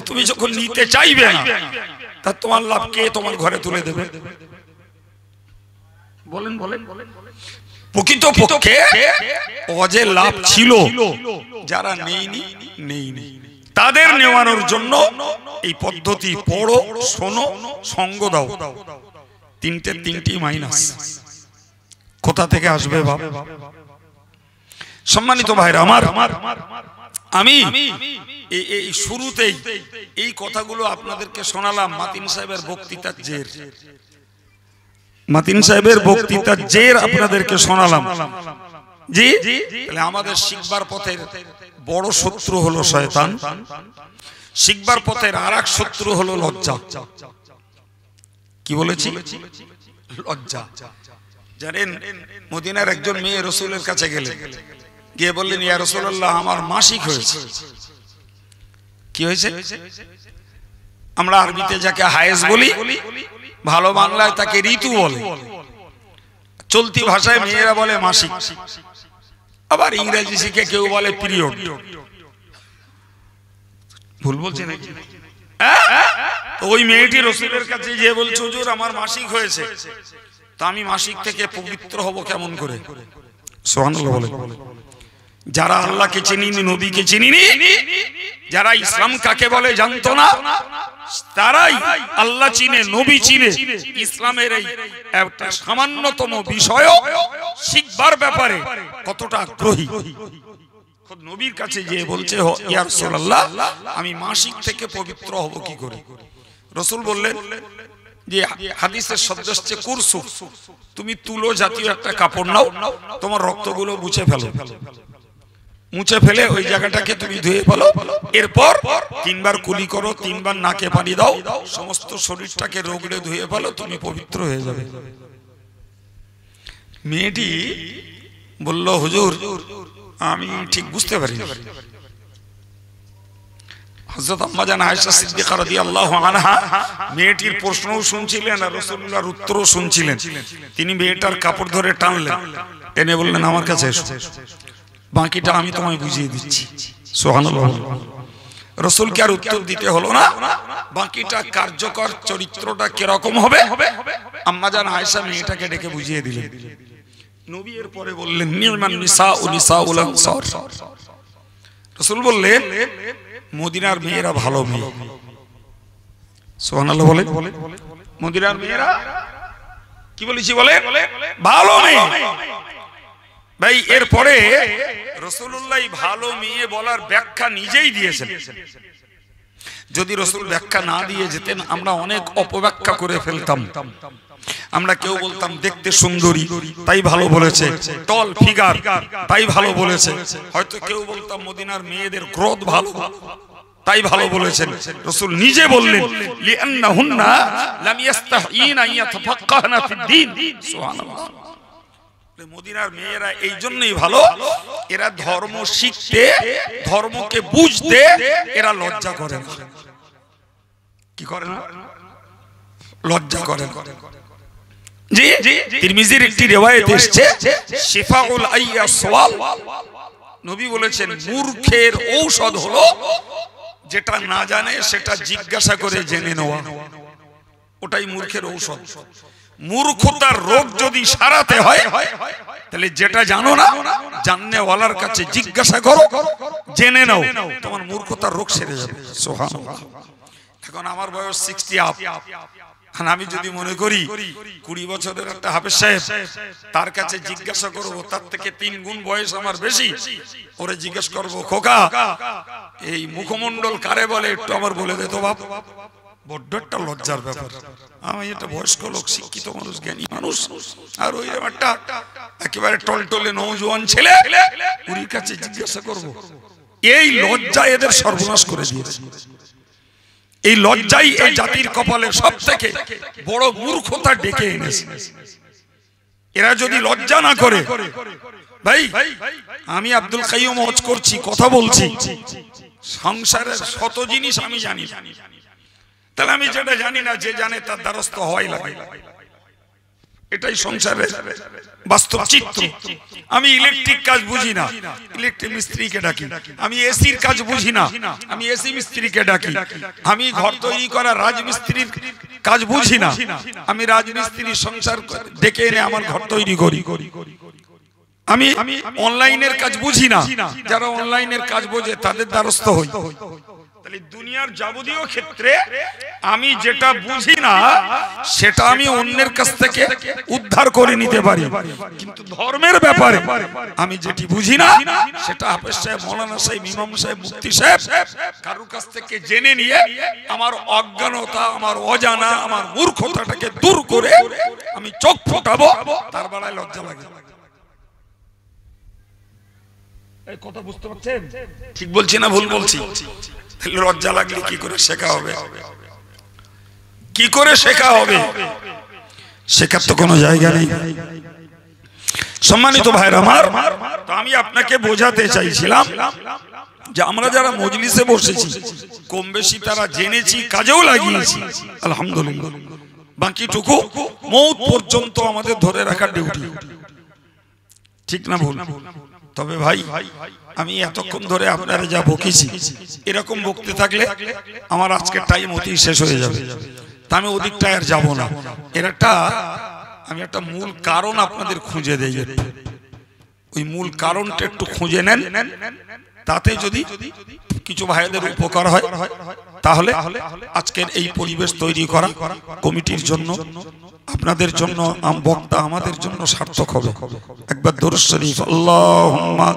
তুমি যখন নিতে চাইবে না, তা তোমার লাভ কে তোমার ঘরে তুলে দেবে? বলেন বলেন। প্রকৃত পক্ষে ওয়াজে লাভ ছিল, যারা নেইনি তাদের নেওয়ানোর জন্য এই পদ্ধতি পড়ো, শোনো, সঙ্গ দাও। তিনটি মাইনাস কোথা থেকে আসবে বাবা? সম্মানিত ভাইরা আমার, আমি এই শুরুতেই এই কথাগুলো আপনাদেরকে শোনালাম মাতিন সাহেবের বক্তৃতার জের। মাতিন সাহেবের বক্তৃতার জের আপনাদেরকে শোনালাম। জি, তাহলে আমাদের শিখবার পথের বড় শত্রু হলো শয়তান, শিখবার পথের আরেক শত্রু হলো লজ্জা। কি বলেছি? লজ্জা। জানেন, মদিনার একজন মেয়ে রাসূলের কাছে গেলেন, গিয়ে বললেন, ইয়া রাসূলুল্লাহ, আমার মাসিক হয়েছে। কি হয়েছে? আমরা আরবিতে যাকে হায়েজ বলি, ভালো বাংলায় তাকে ঋতু বলে, চলতি ভাষায় মেয়েরা বলে মাসিক, আবার ইংরেজি শিখে কেউ বলে পিরিয়ড। ভুল বলছে নাকি? ওই মেয়েটি রাসূলের কাছে যে বলছে, হুজুর আমার মাসিক হয়েছে, তা আমি মাসিক থেকে পবিত্র হব কেমন করে? সুবহানাল্লাহ বলে। যারা আল্লাহকে চিনিনি, নবীকে চিনিনি, যারা ইসলাম কাকে বলে জানতো না, তারাই আল্লাহ চিনে, নবী চিনে, ইসলামের এই একটা সামান্যতম বিষয় শিখবার ব্যাপারে কতটা আগ্রহী। খোদ নবীর কাছে যে বলছে, ইয়া রাসূলুল্লাহ, আমি মাসিক থেকে পবিত্র হব কি করে? রাসূল বললেন যে হাদিসের শব্দ হচ্ছে কুরসু, তুমি তুলো জাতীয় একটা কাপড় নাও, তোমার রক্তগুলো মুছে ফেলো, মুছে ফেলে ওই জায়গাটাকে তুমি ধুয়ে ফেলো, এরপর 3 বার কুলি করো, 3 বার নাকে পানি দাও, সমস্ত শরীরটাকে রগড়ে ধুয়ে ফেলো, তুমি পবিত্র হয়ে যাবে। মেয়েটি বলল, হুজুর আমি ঠিক বুঝতে পারি না। হযরত আম্মা জান আয়েশা সিদ্দিকা রাদিয়াল্লাহু আনহা মেয়েটির প্রশ্নও শুনছিলেন আর রাসূলুল্লাহর উত্তরও শুনছিলেন। তিনি মেয়েটার কাপড় ধরে টানলেন, টেনে বললেন, আমার কাছে এসো, বাকিটা আমি তোমায় বুঝিয়ে দিচ্ছি। সুবহানাল্লাহ। রাসূলকে আর উত্তর দিতে হলো না, বাকিটা কার্যকর চরিত্রটা কিরকম হবে আম্মা জান আয়েশা মেয়েটাকে ডেকে বুঝিয়ে দিলেন। নবী এর পরে বললেন, নিমান নিসাউ নিসাউল আনসার। রাসূল বললেন, মদিনার মেয়েরা ভালো মেয়ে। সুবহানাল্লাহ বলে। মদিনার মেয়েরা কি বলেছি বলে? ভালো মেয়ে। ভাই এরপরে রাসূলুল্লাহ ভালো মেয়ে বলার ব্যাখ্যা নিজেই দিয়েছেন। যদি রাসূল ব্যাখ্যা না দিয়ে যেতেন আমরা অনেক অপব্যাখ্যা করে ফেলতাম। আমরা কেউ বলতাম দেখতে সুন্দরী তাই ভালো বলেছে, টল ফিগার তাই ভালো বলেছে, হয়তো কেউ বলতাম মদিনার মেয়েদের গ্রোথ ভালো তাই ভালো বলেছেন। রাসূল নিজে বললেন, লিআন্নাহুন্না লাম ইস্তাহিনা ইয়াতাফাক্কাহনা ফিদ-দ্বীন। সুবহানাল্লাহ। মদিনার মেয়েরা এই জন্যই ভালো, এরা ধর্ম শিখতে, ধর্মকে বুঝতে এরা লজ্জা করে না। কি করে না? লজ্জা করে না। জি, তিরমিজির একটি রিওয়ায়াত এসেছে, শিফাউল আইয়া সওয়াল। নবী বলেছেন, মূর্খের ঔষধ হলো যেটা না জানে সেটা জিজ্ঞাসা করে জেনে নেওয়া, ওটাই মূর্খের ঔষধ। মূর্খতার রোগ যদি সারাতে হয় তাহলে যেটা জানো না জাননেওয়ালার কাছে জিজ্ঞাসা করো, জেনে নাও, তোমার মূর্খতার রোগ সেরে যাবে। সুবহানাল্লাহ। এখন আমার বয়স 60 আপ, আর আমি যদি মনে করি 20 বছরের একটা হাফেজ সাহেব, তার কাছে জিজ্ঞাসা করবো, তার থেকে 3 গুণ বয়স আমার বেশি, ওরে জিজ্ঞেস করবো, খোকা এই মুখমণ্ডল কারে বলে একটু আমার বলে দে তো বাপ। বড্ড একটা লজ্জার ব্যাপার। আমি এটা বয়স্ক লোক, শিক্ষিত মানুষ, জ্ঞানী মানুষ, আর ওই একটা একেবারে টলটলে নওজোয়ান ছেলে ওর কাছে জিজ্ঞাসা করব। এই লজ্জা এদের সর্বনাশ করে দিয়েছে। এই লজ্জাই এই জাতির কপালে সব থেকে বড় মূর্খতা ডেকে এনেছে। এরা যদি লজ্জা না করে, ভাই আমি আব্দুল কাইয়ুম হজ করছি, কথা বলছি, সংসারের শত জিনিস আমি জানি, তাহলে আমি যেটা জানি না, যে জানে তার দ্বারস্থ হওয়াই লাগে, এটাই সংসারের বাস্তব চিত্র। আমি ইলেকট্রিক কাজ বুঝি না, ইলেকট্রিক মিস্ত্রিকে ডাকি। আমি এসির কাজ বুঝি না, আমি এসি মিস্ত্রিকে ডাকি। আমি ঘর তৈরি করা রাজমিস্ত্রির কাজ বুঝি না, আমি রাজমিস্ত্রির সংসার ডেকে এনে আমার ঘর তৈরি করি। আমি অনলাইনের কাজ বুঝি না, যারা অনলাইনের কাজ বোঝে তাদের দ্বারস্থ হই। তাহলে দুনিয়ার যাবতীয় ক্ষেত্রে আমি যেটা বুঝি না সেটা আমি অন্যের কাছ থেকে উদ্ধার করে নিতে পারি, কিন্তু ধর্মের ব্যাপারে আমি যেটি বুঝি না সেটা হাফেজ সাহেব, মৌলানা সাহেব, ইমাম সাহেব, মুফতি সাহেব কারোর কাছ থেকে জেনে নিয়ে আমার অজ্ঞানতা, আমার অজানা, আমার মূর্খতাটাকে দূর করে আমি চোখ ফোটাবো, তার বেলায় লজ্জা লাগে। এই কথা বুঝতে পারছেন? ঠিক বলছি না ভুল বলছি? লজ্জা লাগলে কি করে শেখা হবে? কি করে শেখা হবে? শেখার তো কোনো জায়গা নেই। সম্মানিত ভাইরা আমার, তো আমি আপনাকে বোঝাতে চাইছিলাম যে আমরা যারা মজলিসে বসেছি কম বেশি তারা জেনেছি, কাজেও লাগিয়েছি আলহামদুলিল্লাহ। বাকিটুকু মৌত পর্যন্ত আমাদের ধরে রাখার ডিউটি, ঠিক না ভুল? তবে ভাই আমি এতক্ষণ ধরে আপনারা যা বকেছি, এরকম বকতে থাকলে আমার আজকের টাইম অতি শেষ হয়ে যাবে, তা আমি ওদিকটায় আর যাবো না। আমি একটা মূল কারণ আপনাদের খুঁজে দেই, ওই মূল কারণটা একটু খুঁজে নেন, তাতে যদি কিছু ভাইদের উপকার হয় তাহলে আজকের এই পরিবেশ তৈরি করা কমিটির জন্য, আপনাদের জন্য, বক্তা আমাদের জন্য সার্থক হবে। একবার দরুদ শরীফ আল্লাহুম্মা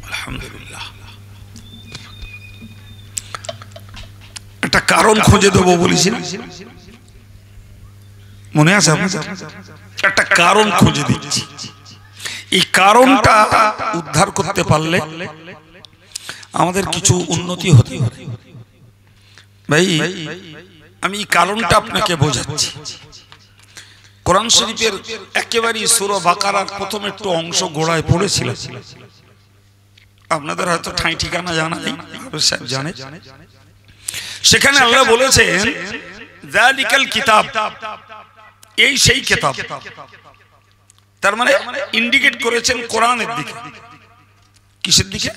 আলহামদুলিল্লাহ। একটা কারণ খুঁজে দেবো বলেছি, মনে আছে আপনাদের? একটা কারণ খুঁজে দিচ্ছি। এই কারণটা উদ্ধার করতে পারলে আমাদের কিছু উন্নতি হতে পারে। ভাই আমি এই কারণটা আপনাকে বোঝাচ্ছি। কোরআন শরীফের একেবারে সূরা বাকারার প্রথম একটু অংশ গোড়ায় পড়েছিলাম, আপনাদের হয়তো ঠাঁই ঠিকানা জানা নেই, সাহেব জানে। সেখানে আল্লাহ বলেছেন যালিকাল কিতাব, এই সেই কিতাব। তার মানে ইন্ডিকেট করেছেন কোরআনের দিকে। কিসের দিকে?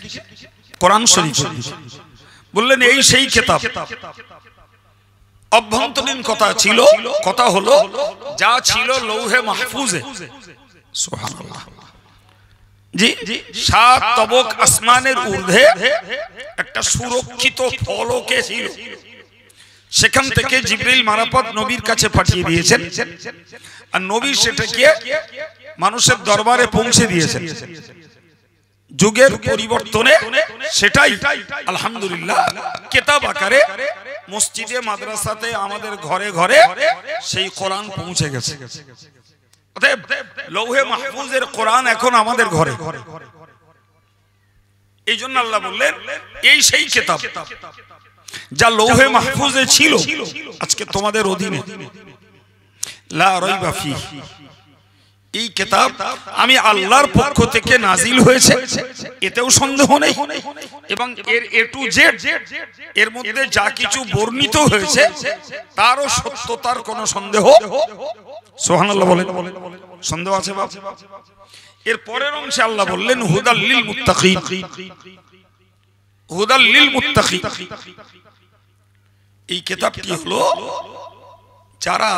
কোরআন শরীফের দিকে। বললেন এই সেই কিতাব। অভ্যন্তরীণ কথা ছিল, কথা হলো যা ছিল লৌহে মাহফুজে, সুবহানাল্লাহ, জি 7 তবক আসমানের ঊর্ধ্বে একটা সুরক্ষিত ফলকে ছিল। সেখান থেকে জিবরিল মারফত নবীর কাছে পাঠিয়ে দিয়েছেন, আর নবী সেটাকে মানুষের দরবারে পৌঁছে দিয়েছেন। যুগের পরিবর্তনে সেটাই আলহামদুলিল্লাহ কিতাব আকারে মসজিদে, মাদ্রাসাতে, আমাদের ঘরে ঘরে সেই কোরআন পৌঁছে গেছে। লৌহে মাহফুজের কোরআন এখন আমাদের ঘরে। এই জন্য আল্লাহ বললেন এই সেই কিতাব যা লৌহে মাহফুজে ছিল, আজকে তোমাদের অধীনে। লা রাইবা ফিহি, এই কিতাব আমি আল্লাহর পক্ষ থেকে নাজিল হয়েছে, এতেও সন্দেহ নেই। এবং এর এ টু জেড, এর মধ্যে যা কিছু বর্ণিত হয়েছে তারও সত্যতার কোনো সন্দেহ সুবহানাল্লাহ বলেন, সন্দেহ আছে বাপ? এর পরের অংশে আল্লাহ বললেন হুদাল লিল মুত্তাকিন, হুদাল লিল মুত্তাকিন। এই কিতাবটি হলো যারা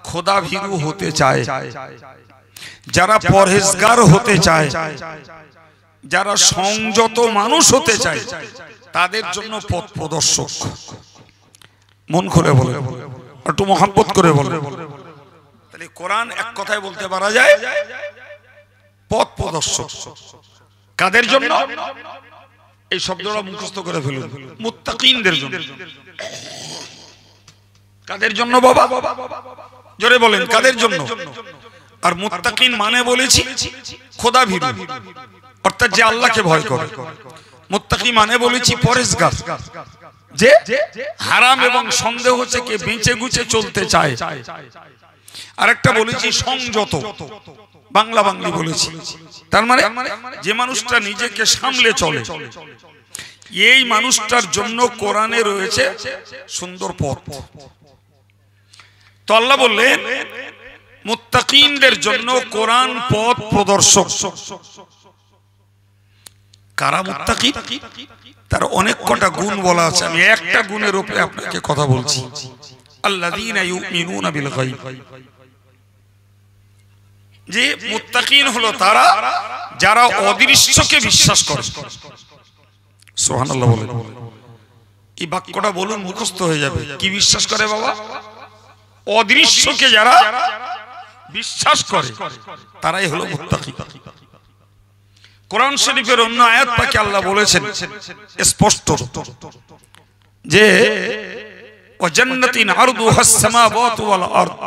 খোদা ভীরু হতে চায়, যারা পরহেজগার হতে চায়, যারা সংযত মানুষ হতে চায়, তাদের জন্য পথ প্রদর্শক। মন খুলে বলে, একটু মহব্বত করে বলে। তাহলে কোরআন এক কথায় বলতে পারা যায় পথ প্রদর্শক। কাদের জন্য? এই শব্দটা মুখস্থ করে ফেলুন, মুত্তাকিনদের জন্য। কাদের জন্য বাবা? জোরে বলেন, কাদের জন্য? আর মুত্তাকিন মানে বলেছি খোদা ভীরু, অর্থাৎ যে আল্লাহকে ভয় করে। মুত্তাকি মানে বলেছি পরহেজগার, যে হারাম এবং সন্দেহ থেকে বেঁচে গুছে চলতে চায়। আরেকটা বলেছি সংযত, বাংলা বাংলি বলেছি। তার মানে যে মানুষটা নিজেকে সামলে চলে, এই মানুষটার জন্য কোরআনে রয়েছে সুন্দর পথ। তো আল্লাহ বললেন মুত্তাকিনদের জন্য কোরআন পথ প্রদর্শক। কারা মুত্তাকি? তার অনেক কটা গুণ বলা আছে, আমি একটা গুণের উপরে আপনাকে কথা বলছি। আল্লাযীনা ইউমিনুনা বিল গায়ব, যে মুত্তাকিন হলো তারা যারা অদৃশ্যকে বিশ্বাস করে। সুবহানাল্লাহ বলেন। এই বাক্যটা বলুন, মুখস্থ হয়ে যাবে। কি বিশ্বাস করে বাবা? অদৃশ্যকে যারা বিশ্বাস করে তারাই হলো মুত্তাকি। কোরআন শরীফের অন্য আয়াত পাকে আল্লাহ বলেছেন স্পষ্ট যে ওয়াজান্নাতিন আরদুহাস সামাওয়াতু ওয়াল আরদ,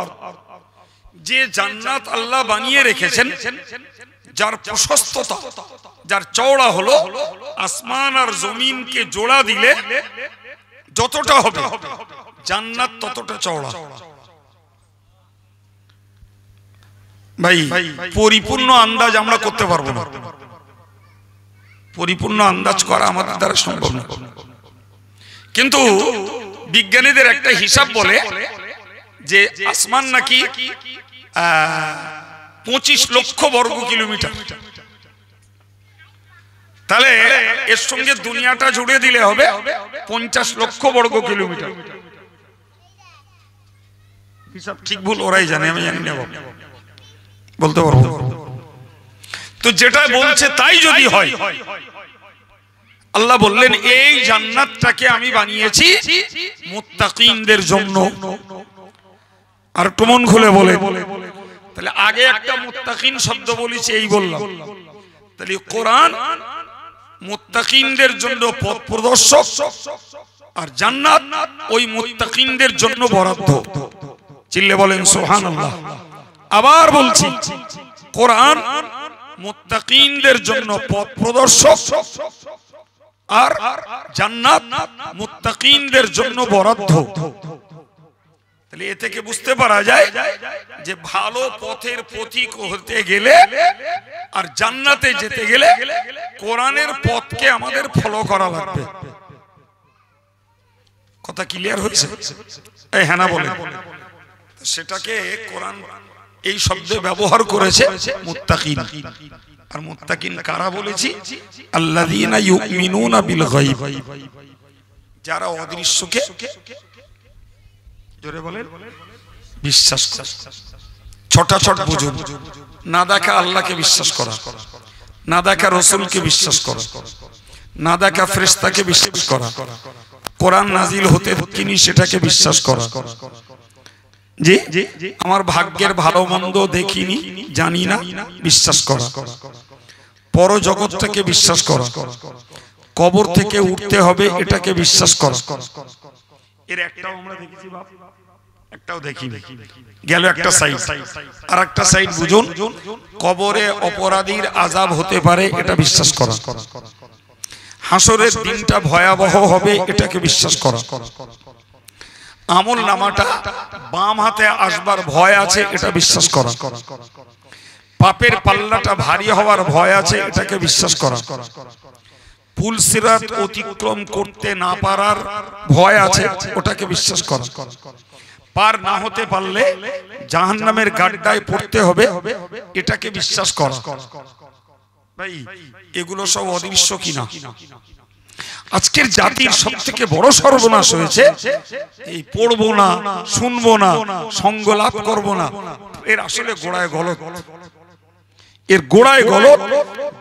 যে জান্নাত আল্লাহ বানিয়ে রেখেছেন যার প্রশস্ততা, যার চওড়া হলো আসমান আর জমিনকে জোড়া দিলে যতটা হবে জান্নাত ততটা চওড়া। ভাই পরিপূর্ণ আন্দাজ আমরা করতে পারবো না, পরিপূর্ণ আন্দাজ করা আমাদের দ্বারা সম্ভব না। কিন্তু বিজ্ঞানীদের একটা হিসাব বলে যে আসমান নাকি 25 লক্ষ বর্গ কিলোমিটার। তাহলে এর সঙ্গে দুনিয়াটা জুড়ে দিলে হবে 50 লক্ষ বর্গ কিলোমিটার। হিসাব ঠিক ভুল ওরাই জানে, আমি জানি না বলতে পারবো। তো যেটা বলছে তাই যদি হয়, আল্লাহ বললেন এই জান্নাতটাকে আমি বানিয়েছি মুত্তাকিনদের জন্য। আর একটু মন খুলে বলে, তাহলে আগে একটা মুত্তাকিন শব্দ বলেছি, এই বললাম। তাহলে কোরআন মুত্তাকিনদের জন্য পথ প্রদর্শক, আর জান্নাত ওই মুত্তাকিনদের জন্য বরাদ্দ। চিল্লে বলেন সুবহানাল্লাহ। আবার বলছি, কোরআন মুত্তাকিনদের জন্য পথ প্রদর্শক, আর জান্নাত মুত্তাকিনদের জন্য বরাদ্দ। তাহলে এ থেকে বুঝতে পারা যায় যে ভালো পথের পথিক হতে গেলে আর জান্নাতে যেতে গেলে কোরআনের পথকে আমাদের ফলো করা লাগবে। কথা ক্লিয়ার হয়েছে? এই হ্যাঁ না বলে, সেটাকে কোরআন এই শব্দে ব্যবহার করেছে মুত্তাকিন। আর মুত্তাকিন কারা বলেছি? আল্লাযীনা ইউমিনুনা বিল গায়ব, যারা অদৃশ্যকে জোরে বলেন বিশ্বাস করে। ছটা ছট বুঝুন। না দেখা আল্লাহকে বিশ্বাস করা, না দেখা রাসূলকে বিশ্বাস করা, না দেখা ফেরেশতাকে বিশ্বাস করা, কোরআন নাজিল হতে তিনি সেটাকে বিশ্বাস করা, যে আমার ভাগ্যের ভালো মন্দ দেখিনি জানি না বিশ্বাস করা, পরজগৎটাকে বিশ্বাস করা, কবর থেকে উঠতে হবে এটাকে বিশ্বাস করা। এর একটাও আমরা দেখেছি বাপ? একটাও দেখিনি। গেল একটা সাইড। আর একটা সাইড বুঝুন, কবরে অপরাধীর আযাব হতে পারে এটা বিশ্বাস করা, হাসরের দিনটা ভয়াবহ হবে এটাকে বিশ্বাস করা, আমল নামাটা বাম হাতে আসবার ভয় আছে এটা বিশ্বাস করা, পাপের পাল্লাটা ভারী হওয়ার ভয় আছে এটাকে বিশ্বাস করা, পুল সিরাত অতিক্রম করতে না পারার ভয় আছে ওটাকে বিশ্বাস করা, পার না হতে পারলে জাহান্নামের গাড্ডায় পড়তে হবে, এটাকে বিশ্বাস করা। ভাই এগুলো সব অদৃশ্য কিনা? আজকের জাতির সবথেকে বড় সর্বনাশ হয়েছে এই পড়বো না, শুনবো না, সঙ্গ লাভ করবো না। এর আসলে গোড়ায় গলত, এর গোড়ায় গলত।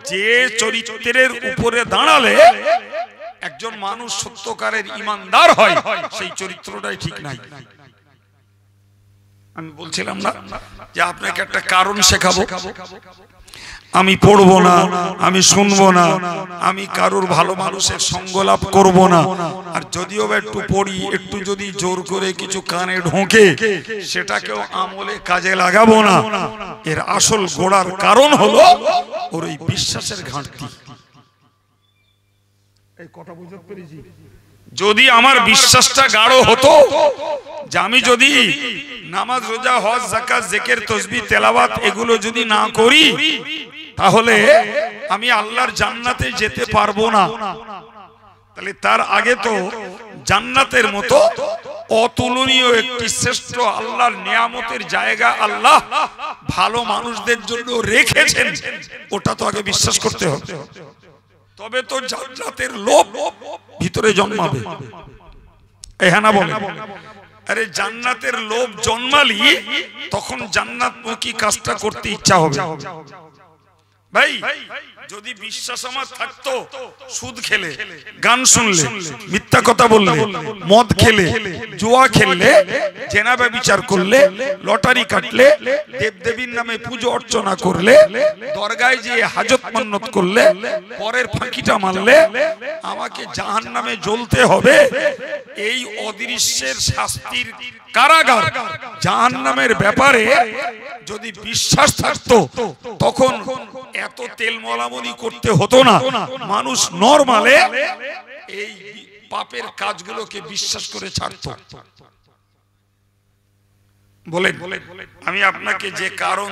যে চরিত্রের উপরে দাঁড়ালে একজন মানুষ সত্যকারের ইমানদার হয়, সেই চরিত্রটাই ঠিক নাই। আমি বলছিলাম না যে আপনাকে একটা কারণ শেখাবো, আমি পড়বো না, আমি শুনবো না, আমি কারোর ভালো মানুষের সঙ্গ লাভ করবো না, আর যদিও বা একটু পড়ি, একটু যদি জোর করে কিছু কানে ঢোকে সেটাকেও আমলে কাজে লাগাবো না। এর আসল গোড়ার কারণ হলো ওর এই বিশ্বাসের ঘাটতি। এই কথা বুঝতে পেরেছি? যদি আমার বিশ্বাসটা গাঢ় হতো যে আমি যদি নামাজ, রোজা, হজ, যাকাত, জিকির, তাসবিহ, তেলাওয়াত এগুলো যদি না করি তাহলে আমি আল্লাহর জান্নাতে যেতে পারবো না। তাহলে তার আগে তো জান্নাতের মতো অতুলনীয় একটি শ্রেষ্ঠ আল্লাহর নিয়ামতের জায়গা আল্লাহ ভালো মানুষদের জন্য রেখেছেন, ওটা তো আগে বিশ্বাস করতে হবে। তবে তো জান্নাতের লোভ ভিতরে জন্মাবে। হ্যাঁ না বলে? আরে জান্নাতের লোভ জন্মালি তখন জান্নাতমুখী কাজটা করতে ইচ্ছা হবে। ভাই যদি বিশ্বাস আমার থাকতো, সুদ খেলে, গান শুনলে, মিথ্যা কথা বললে, মদ খেলে, জুয়া খেললে, জেনা ব্যভিচার করলে, লটারি কাটলে, দেবদেবীর নামে পুজো অর্চনা করলে, দরগায় যেয়ে হাজত মান্নত করলে, পরের ফাঁকিটা মারলে আমাকে জাহান্নামে জ্বলতে হবে, এই অদৃশ্যের শাস্তির কারাগার জাহান্নামের ব্যাপারে যদি বিশ্বাস থাকতো তখন এত তেল মলামলি করতে হতো না। মানুষ নরমালে এই পাপের কাজগুলোকে বিশ্বাস করে ছাড়তো। বলেন, আমি আপনাকে যে কারণ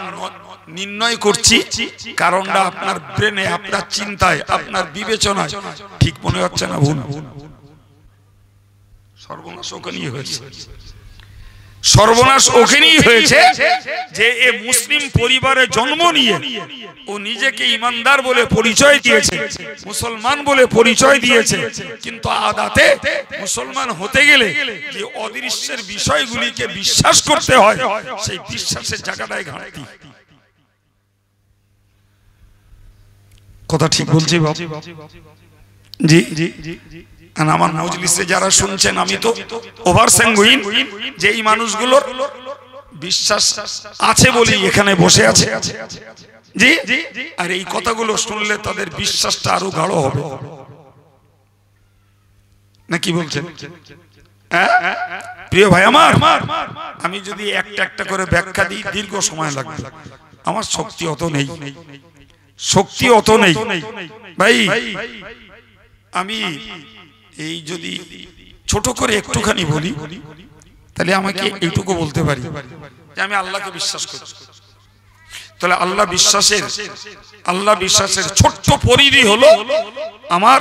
নির্ণয় করছি, কারণটা আপনার ব্রেনে, আপনার চিন্তায়, আপনার বিবেচনায় ঠিক মনে হচ্ছে না ভুল? সর্বনাশ ওখানেই হয়েছে। সর্বনাশ ওখানেই হয়েছে যে এ মুসলিম পরিবারে জন্ম নিয়ে ও নিজেকে ইমানদার বলে পরিচয় দিয়েছে, মুসলমান বলে পরিচয় দিয়েছে, কিন্তু আদাতে মুসলমান হতে গেলে যে অদৃশ্যের বিষয়গুলিকে বিশ্বাস করতে হয়, সেই বিশ্বাসের জায়গাটায় ঘাটতি। কথা ঠিক বলছি বাবা? জি জি জি। আমার মজলিসে যারা শুনছেন, আমি তো ওভার স্যাঙ্গুইন যে এই মানুষগুলোর বিশ্বাস আছে বলেই এখানে বসে আছে। জি, আর এই কথাগুলো শুনলে তাদের বিশ্বাসটা আরো গাঢ় হবে, না কি বলছেন? প্রিয় ভাই আমার, আমি যদি একটা একটা করে ব্যাখ্যা দিই দীর্ঘ সময় লাগবে, আমার শক্তি অত নেই, শক্তি অত নেই ভাই। আমি এই যদি ছোট করে একটুখানি বলি তাহলে আমাকে এইটুকু বলতে পারি যে আমি আল্লাহকে বিশ্বাস করি। তাহলে আল্লাহ বিশ্বাসের ছোট্ট পরিধি হলো আমার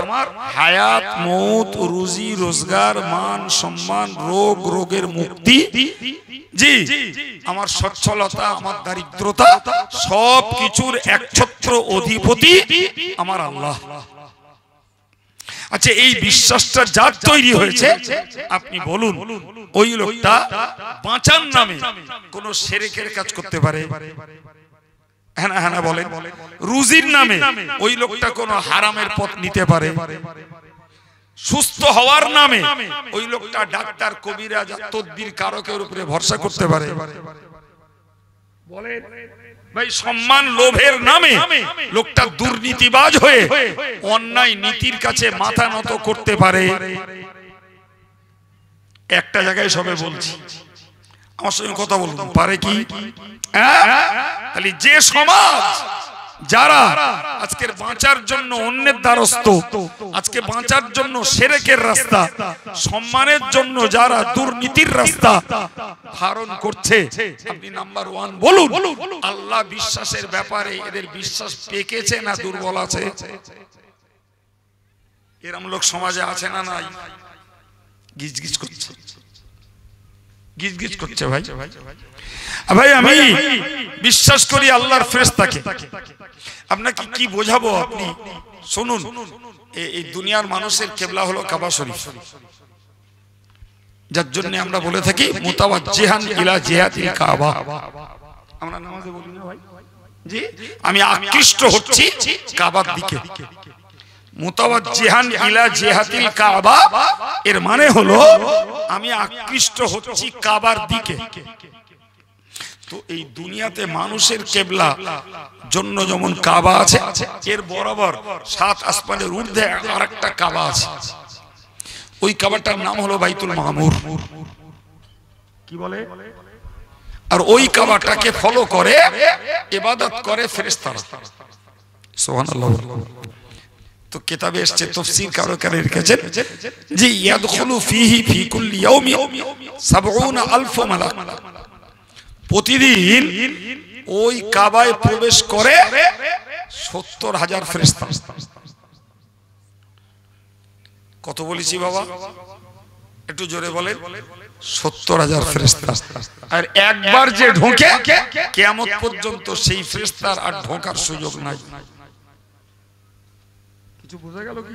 হায়াত, মৌত, রুজি, রোজগার, মান, সম্মান, রোগ, রোগের মুক্তি, জি, আমার সচ্ছলতা, আমার দারিদ্রতা, সব কিছুর একছত্র অধিপতি আমার আল্লাহ। আচ্ছা, এই বিশ্বাসটা যার তৈরি হয়েছে আপনি বলুন ওই লোকটা বাঁচার নামে কোন শিরকের কাজ করতে পারে? হ্যাঁ হ্যাঁ বলেন। রুজির নামে ওই লোকটা কোন হারামের পথ নিতে পারে? সুস্থ হওয়ার নামে ওই লোকটা ডাক্তার, কবিরাজ, তদবির কারকের উপরে ভরসা করতে পারে? বলেন ভাই। সম্মান লোভের নামে লোকটা দুর্নীতিবাজ হয়ে অন্যায় নীতির কাছে মাথা নত করতে পারে? একটা জায়গায় সবে বলছি, আমার সঙ্গে কথা বলুন, পারে কি? তাহলে যে সমাজ যারা আজকের বাঁচার জন্য অন্যের দ্বারস্থ, আজকে বাঁচার জন্য শিরকের রাস্তা, সম্মানের জন্য যারা দুর্নীতির রাস্তা ধারণ করছে, আপনি নাম্বার 1 বলুন আল্লাহ বিশ্বাসের ব্যাপারে এদের বিশ্বাস পেকেছে না দুর্বল আছে? এরকম লোক সমাজে আছে না নাই? গিজগিজ করছে, গিজ গিজ করছে ভাই। ভাই আমি বিশ্বাস করি আল্লাহর ফেরেশতাকে। আপনাকে কি বোঝাবো, আপনি শুনুন। এই দুনিয়ার মানুষের কিবলা হলো কাবা শরীফ, যার জন্য আমরা বলে থাকি মুতাওয়াজ্জিহান ইলা জিহাতিল কাবা। আমরা নামাজে বলি না ভাই, জি আমি আকৃষ্ট হচ্ছি কাবার দিকে। মুতাওয়াজ্জিহান ইলা জিহাতিল কাবা এর মানে হলো আমি আকৃষ্ট হচ্ছি কাবার দিকে। তো এই দুনিয়াতে মানুষের কিবলা জন্য যেমন কাবা আছে, এর বরাবর 7 আসমানের ঊর্ধ্বে আরেকটা কাবা আছে। ওই কাবাটার নাম হলো বাইতুল মামুর। কি বলে? আর ওই কাবাটাকে ফলো করে ইবাদত করে ফেরেশতারা। সুবহানাল্লাহ। তো কিতাবে এসেছে, তাফসীর কারো লিখেছেন যে ইয়াদখুলু ফীহি ফী কুল্লি ইয়াউমি ৭০,০০০ মালাক। প্রতিদিন ওই কাবায় প্রবেশ করে ৭০,০০০ ফেরেশতা। কত বলেছি বাবা? একটু জোরে বলেন। ৭০,০০০ ফেরেশতা। আর একবার যে ঢোকে কিয়ামত পর্যন্ত সেই ফেরেশতার আর ঢোকার সুযোগ নাই। কিছু বোঝা গেল কি?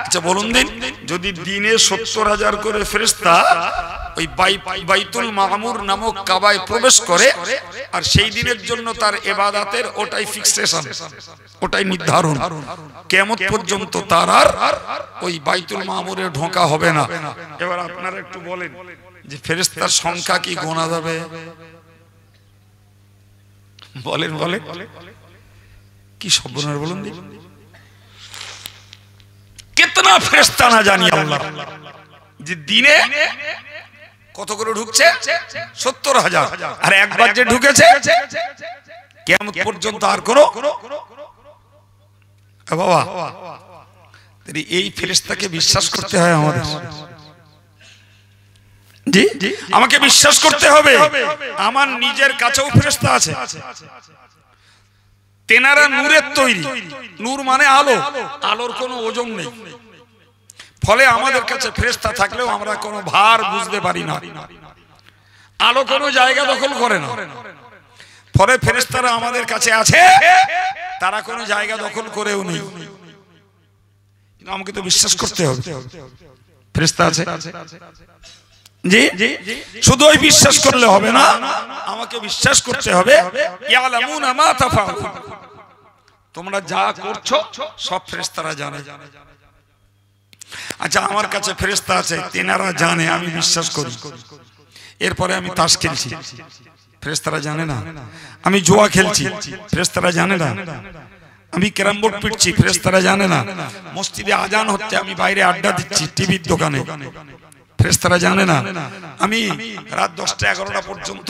আচ্ছা বলুন দিন, যদি দিনে ৭০,০০০ করে ফেরেশতা ওই বাইতুল মামুর নামক কাবায় প্রবেশ করে, আর সেই দিনের জন্য তার ইবাদতের ওটাই ফিক্সেশন, ওটাই নির্ধারণ, কিয়ামত পর্যন্ত তার আর ওই বাইতুল মামুরে ঢোকা হবে না। এবার আপনারা একটু বলেন যে ফেরেশতার সংখ্যা কি গোনা যাবে? বলেন বলেন, কি সর্বনাশ বলুন দিন। কিতনা ফেরেশতা না জানি আল্লাহ, যে দিনে কত করে ঢুকছে? ৭০,০০০। আর একবার যে ঢুকেছে কিয়ামত পর্যন্ত আর কোনো বাবা। এই ফেরেশতাকে বিশ্বাস করতে হয় আমাদের। জি আমাকে বিশ্বাস করতে হবে। আমার নিজের কাছেও ফেরেশতা আছে, তেনারা নূরের তৈরি। নূর মানে আলো, আলোর কোনো ওজন নেই। ফলে আমাদের কাছে ফেরেশতা থাকলেও আমরা কোনো ভার বুঝতে পারি না। আলো কোনো জায়গা দখল করে না। ফলে ফেরেশতারা আমাদের কাছে আছে, তারা কোনো জায়গা দখল করেও নেই। কিন্তু আমাকে তো বিশ্বাস করতে হবে ফেরেশতা আছে। জি শুধু ওই বিশ্বাস করলে হবে না, আমাকে বিশ্বাস করতে হবে ইয়ালামুনা মা তাফআলুন, তোমরা যা করছো সব ফেরেশতারা জানে। আচ্ছা আমার কাছে ফেরেশতা আছে, তেনারা জানে, আমি বিশ্বাস করি। এরপরে আমি তাস খেলছি, ফেরেশতারা জানে না। আমি জুয়া খেলছি, ফেরেশতারা জানে না। আমি ক্যারাম বোর্ড পিটছি, ফেরেশতারা জানে না। মসজিদে আজান হচ্ছে, আমি বাইরে আড্ডা দিচ্ছি টিভির দোকানে, ফেরেশতারা জানে না। আমি রাত 10টা 11টা পর্যন্ত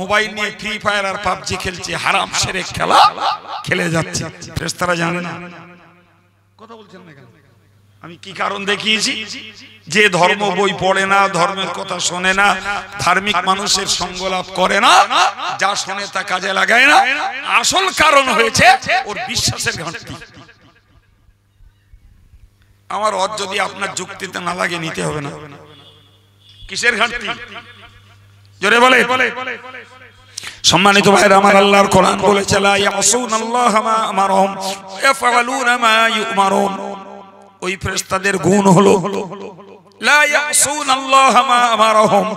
মোবাইল নিয়ে ফ্রি ফায়ার আর পাবজি খেলছি, হারাম সেরে খেলা খেলে যাচ্ছি, ফেরেশতারা জানে না। কথা বলছেন না কেন? আমি কি কারণ দেখিয়েছি? যে ধর্ম বই পড়ে না, ধর্মের কথা শোনে না, ধার্মিক মানুষের সঙ্গ লাভ করে না, যা শোনে তা কাজে লাগায় না, আসল কারণ হয়েছে ওর বিশ্বাসের ঘাটতি। আমার অত যদি আপনার যুক্তিতে না লাগে নিতে হবে না। কিসের ঘাটতি? জোরে বলে। সম্মানিত ভাইরা আমার, আল্লাহর কোরআন বলেছে লা ইয়াসুনাল্লাহ মা আমারহুম ইয়াফআলুনা মা ইউমারুন। ওই ফেরেশতাদের গুণ হলো লা ইয়াসুনাল্লাহ মা আমারহুম,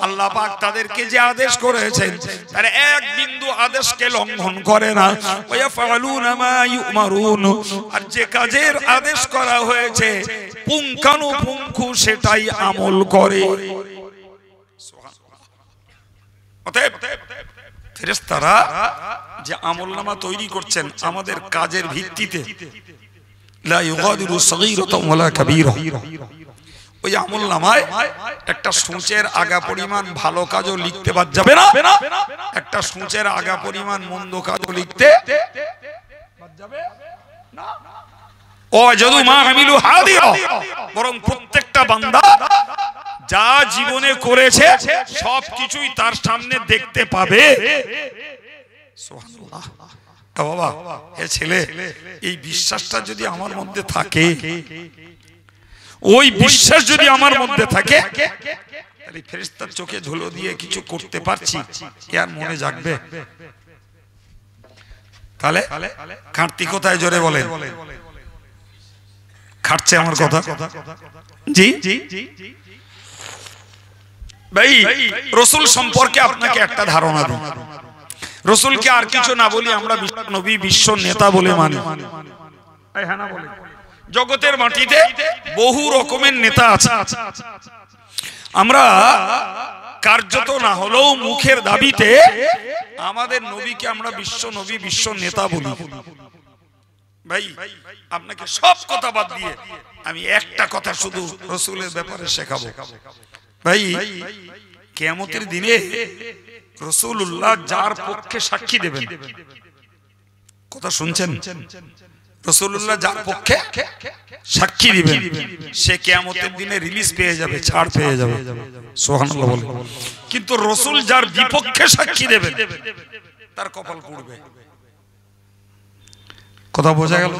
আল্লাহ পাক তাদেরকে যে আদেশ করেছেন তারা এক বিন্দু আদেশকে লঙ্ঘন করে না। ওয়া ইয়াফআলুনা মা ইউমারুন, আর যে কাজের আদেশ করা হয়েছে পুঙ্খানুপুঙ্খু সেটাই আমল করে। অতএব ফেরেশতারা যে আমলনামা তৈরি করছেন আমাদের কাজের ভিত্তিতে, লা ইউগাদিরু সগীরাতান ওয়ালা কাবীরা, ওই আমলনামায় একটা সূচের আগা পরিমাণ ভালো কাজও লিখতে বাদ যাবে না, একটা সূচের আগা পরিমাণ মন্দ কাজও লিখতে বাদ যাবে না। ওয়াজাদু মা আমিলু হাদিরা, বরং প্রত্যেকটা বান্দা যা জীবনে করেছে সবকিছুই তার সামনে দেখতে পাবে। সুবহানাল্লাহ। বাবা এ ছেলে, এই বিশ্বাসটা যদি আমার মধ্যে থাকে, ওই বিশ্বাস যদি আমার মধ্যে থাকে, তাহলে ফেরেশতার চোখে ধুলো দিয়ে কিছু করতে পারছি, এর মনে জাগবে? তাহলে খাটতি কোথায় জোরে বলেন? খাটছে আমার কথা? জি ভাই, রাসূল সম্পর্কে আপনাকে একটা ধারণা দিই। রাসূলকে আর কিছু না বলি, আমরা নবী বিশ্ব নেতা বলে মানি। জগতের মাটিতে বহু রকমের নেতা আছে, আমরা কার্যত না হলেও মুখের দাবিতে আমাদের নবীকে আমরা বিশ্ব নবী বিশ্ব নেতা বলি। ভাই আপনাকে সব কথা বাদ দিয়ে আমি একটা কথা শুধু রাসূলের ব্যাপারে শেখাবো। ভাই কিয়ামতের দিনে রাসূলুল্লাহ যার পক্ষে সাক্ষী দেবেন, কথা শুনছেন? রাসূলুল্লাহ যার পক্ষে সাক্ষী দিবেন সে কিয়ামতের দিনে রিলিজ পেয়ে যাবে, ছাড় পেয়ে যাবে। সুবহানাল্লাহ বলে। কিন্তু রাসূল যার বিপক্ষে সাক্ষী দেবেন তার কপাল পুড়বে। কথা বোঝা গেল?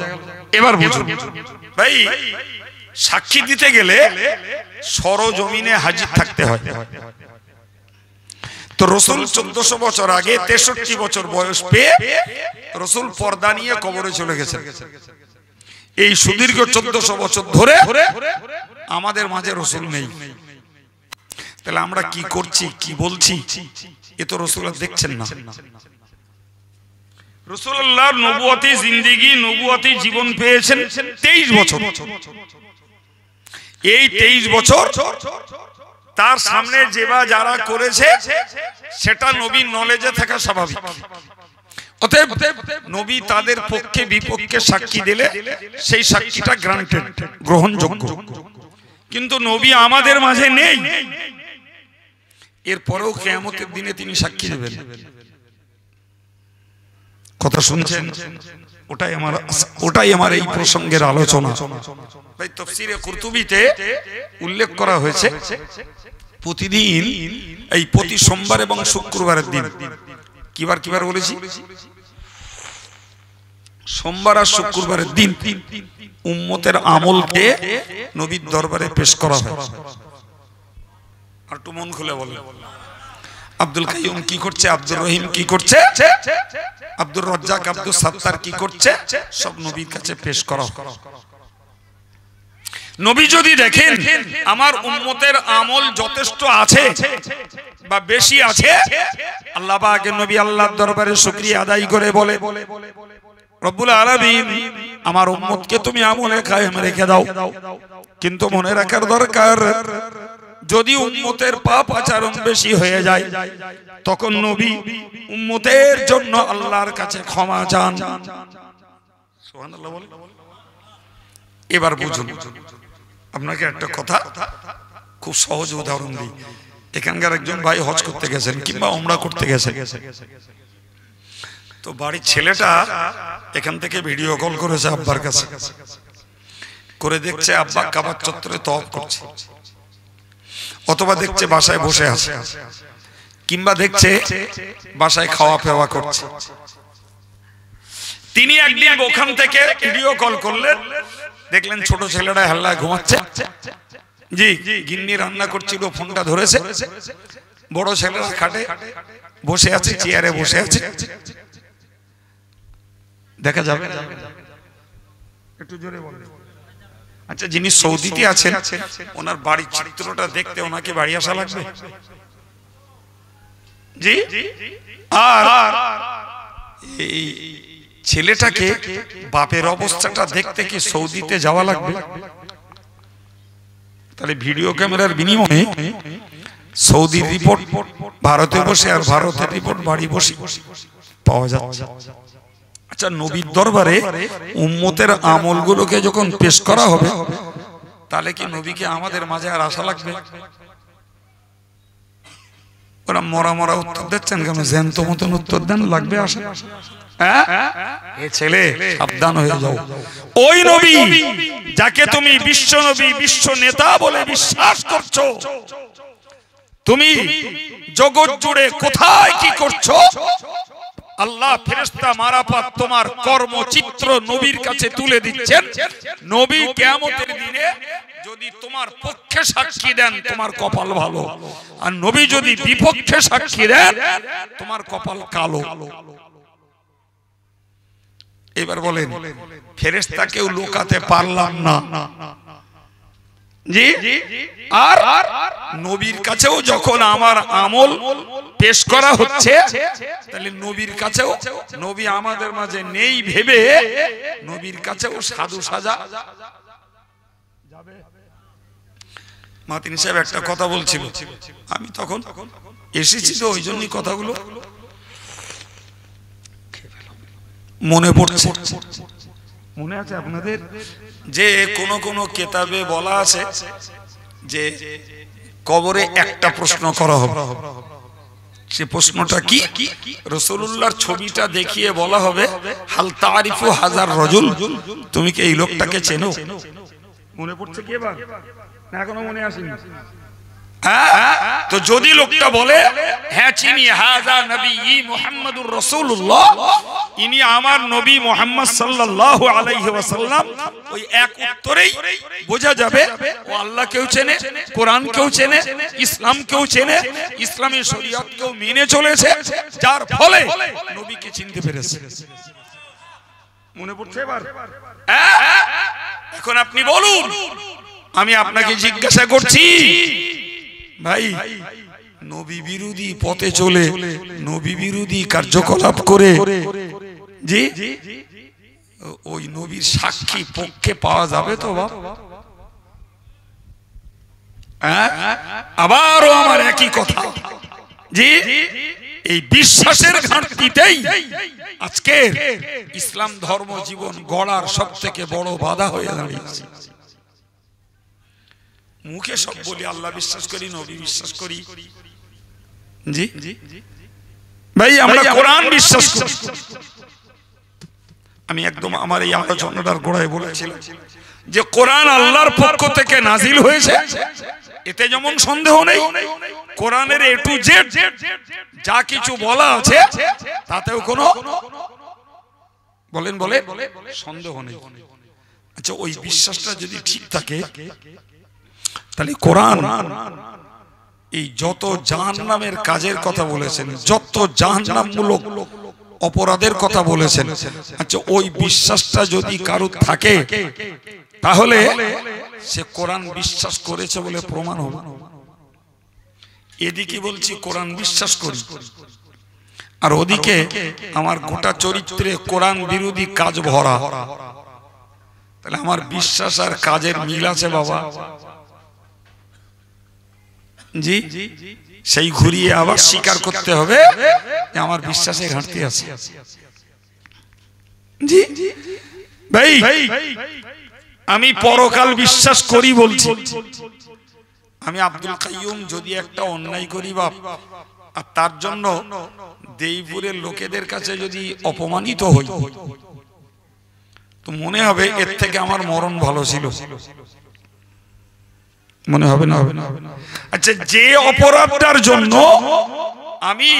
এবার বুঝুন ভাই, সাক্ষী দিতে গেলে সরজমিনে হাজির থাকতে হয়। তো রাসূল 1400 বছর আগে 63 বছর বয়স পেয়ে রাসূল পর্দা নিয়ে কবরে চলে গেছেন। এই সুদীর্ঘ 1400 বছর ধরে আমাদের মাঝে রাসূল নেই। তাহলে আমরা কি করছি, কি বলছি, এ তো রাসূল দেখছেন না। রাসূলুল্লাহর নবুয়তি জিন্দেগি, নবুয়তি জীবন পেয়েছেন 23 বছর। এই 23 বছর তার সামনে যেবা যারা করেছে সেটা নবীর নলেজে থাকা স্বাভাবিক। অতএব নবী তাদের পক্ষে বিপক্ষে সাক্ষী দিলে সেই সাক্ষীটা গ্রান্টেড, গ্রহণযোগ্য। কিন্তু নবী আমাদের মাঝে নেই, এরপরেও কিয়ামতের দিনে তিনি সাক্ষী দেবেন। কথা শুনছেন? ওটাই আমার এই প্রসঙ্গের আলোচনা। ভাই তাফসীরে কুরতুবীতে উল্লেখ করা হয়েছে প্রতিদিন এই প্রতি সোমবার এবং শুক্রবারের দিন, কিবার বলেছি, সোমবার আর শুক্রবারের দিন উম্মতের আমলকে নবীর দরবারে পেশ করা হয়। আর একটু মন খুলে বলেন, আব্দুল কাইয়ুম কি করছে, আব্দুর রহিম কি করছে, আব্দুর রাজ্জাক, আব্দুল সাত্তার কি করছে, সব নবীর কাছে পেশ করা হয়। নবী যদি দেখেন আমার উম্মতের আমল যথেষ্ট আছে বা বেশি আছে, আল্লাহ পাকের নবী আল্লাহর দরবারে শুকরিয়া আদায় করে বলে, রব্বুল আলামিন আমার উম্মতকে তুমি আমলে কায়েম রেখে দাও। কিন্তু মনে রাখার দরকার, যদি উম্মতের পাপ আচরণ বেশি হয়ে যায় তখন নবী উম্মতের জন্য আল্লাহর কাছে ক্ষমা চান। সুবহানাল্লাহ বলে। এবার বুঝুন, আপনাকে একটা কথা খুব সহজ উদাহরণ দিই। এখানকার একজন ভাই হজ করতে গেছেন কিংবা উমরা করতে গেছেন, তো বাড়ির ছেলেটা এখান থেকে ভিডিও কল করেছে আব্বার কাছে, করে দেখছে আব্বা কাবার চত্বরে তওয়াফ করছে, অথবা দেখছে বাসায় বসে আছে, কিংবা দেখছে বাসায় খাওয়া ফেওয়া করছে। তিনি একদিন ওখান থেকে ভিডিও কল করলেন, দেখলেন ছোট ছেলেটা হাল্লায় ঘুমাচ্ছে, জি গিন্নি রান্না করছিল, ফোনটা ধরেছে, বড় ছেলেরা খাটে বসে আছে, চেয়ারে বসে আছে, দেখা যাবে? একটু জোরে বলেন। আচ্ছা, যিনি সৌদিতে আছেন ওনার বাড়ির চিত্রটা দেখতে ওনাকে বাড়ি আসা লাগবে? জি। আর এই ছেলেটাকে বাপের অবস্থাটা দেখতে কি সৌদিতে যাওয়া লাগবে? তাহলে ভিডিও ক্যামেরার বিনিময়ে সৌদির রিপোর্ট ভারতে বসে আর ভারতের রিপোর্ট বাড়ি বসে পাওয়া যাচ্ছে। আচ্ছা, নবীর দরবারে উম্মতের আমলগুলোকে যখন পেশ করা হবে তাহলে কি নবীকে আমাদের মাঝে আর আসা লাগবে? ওরা মরা মরা উত্তর দিচ্ছেন কেন? জ্যান্ত মতন উত্তর দেন, লাগবে আসা? এ ছেলে সাবধান হয়ে যাও। ওই নবী যাকে তুমি বিশ্ব নবী বিশ্ব নেতা বলে বিশ্বাস করছো, তুমি জগৎ জুড়ে কোথায় কি করছো আল্লাহ ফেরেশতা মারাফাত তোমার কর্মচিত্র নবীর কাছে তুলে দিচ্ছেন। নবী কিয়ামতের দিনে যদি তোমার পক্ষে সাক্ষী দেন তোমার কপাল ভালো, আর নবী যদি বিপক্ষে সাক্ষী দেন তোমার কপাল কালো। এবার বলেন, ফেরেশতাকেও লুকাতে পারলাম না জি, আর নবীর কাছেও যখন আমার আমল পেশ করা হচ্ছে তাহলে নবীর কাছেও, নবী আমাদের মাঝে নেই ভেবে নবীর কাছেও সাধু সাজা যাবে। মাতিনি সাহেব একটা কথা বলছিল, আমি তখন এসেছি তো ওই জন্যই কথাগুলো মনে পড়ছে। মনে আছে আপনাদের যে কোন কেতাবে বলা আছে যে কবরে একটা প্রশ্ন করা হবে, সে প্রশ্নটা কি? রাসূলুল্লাহর ছবিটা দেখিয়ে বলা হবে হাল তারিফু হাজার রাজুল, তুমি কি এই লোকটাকে চেনো? মনে পড়ছে কি এবার না এখনো মনে আসেনি? তো যদি লোকটা বলে হ্যাঁ চিনি, হাযা নবী মুহাম্মদুর রাসূলুল্লাহ, ইনি আমার নবী মুহাম্মদ সাল্লাল্লাহু আলাইহি ওয়াসাল্লাম, ওই এক উত্তরেই বোঝা যাবে ও আল্লাহকেও চেনে, কোরআনকেও চেনে, ইসলামকেও চেনে, ইসলামী শরীয়তকেও মেনে চলেছে, যার ফলে নবীকে চিনতে পেরেছে। মনে পড়ছে এবার? এখন আপনি বলুন, আমি আপনাকে জিজ্ঞাসা করছি ভাই, নবী বিরোধী পথে চলে নবী বিরোধী কার্যকলাপ করে জি ওই নবীর সাক্ষী পক্ষে পাওয়া যাবে তো বাবা? আবারও আমার একই কথা, জি এই বিশ্বাসের ঘাটতিতেই আজকে ইসলাম ধর্ম জীবন গড়ার সব থেকে বড় বাধা হয়ে দাঁড়িয়েছে। মুখে সব বলি আল্লাহ বিশ্বাস করি, নবী বিশ্বাস করি, জি ভাই আমরা কোরআন বিশ্বাস করি। আমি একদম আমার এই আলোচনাটার গোড়ায় বলেছিলাম যে কোরআন আল্লাহর পক্ষ থেকে নাজিল হয়েছে, এতে যেমন সন্দেহ নেই, কোরআনের এ টু জেড যা কিছু বলা আছে তাতেও কোনো বলেন বলে সন্দেহ নেই। আচ্ছা, ওই বিশ্বাসটা যদি ঠিক থাকে তাহলে কোরআন এই যত জাহান্নামের কাজের কথা বলেছেন, যত জাহান্নামমূলক অপরাধের কথা বলেছেন, আচ্ছা ওই বিশ্বাসটা যদি কারো থাকে তাহলে সে কোরআন বিশ্বাস করেছে বলে প্রমাণ হবে। এদিকে বলছি কোরআন বিশ্বাস করি, আর ওদিকে আমার গোটা চরিত্রে কোরআন বিরোধী কাজ ভরা, তাহলে আমার বিশ্বাস আর কাজের মিল আছে বাবা? জি সেই ঘুরিয়ে আবার স্বীকার করতে হবে যে আমার বিশ্বাসে ঘাটতি আছে। জি ভাই আমি পরকাল বিশ্বাস করি বলছি। আমি আব্দুল কাইয়ুম যদি একটা অন্যায় করি বাপ, আর তার জন্য দেইপুরের লোকেদের কাছে যদি অপমানিত হই, তো মনে হবে এর থেকে আমার মরণ ভালো ছিল। মনে হবে না? হবে না? আচ্ছা, যে অপরাধটার জন্য আমি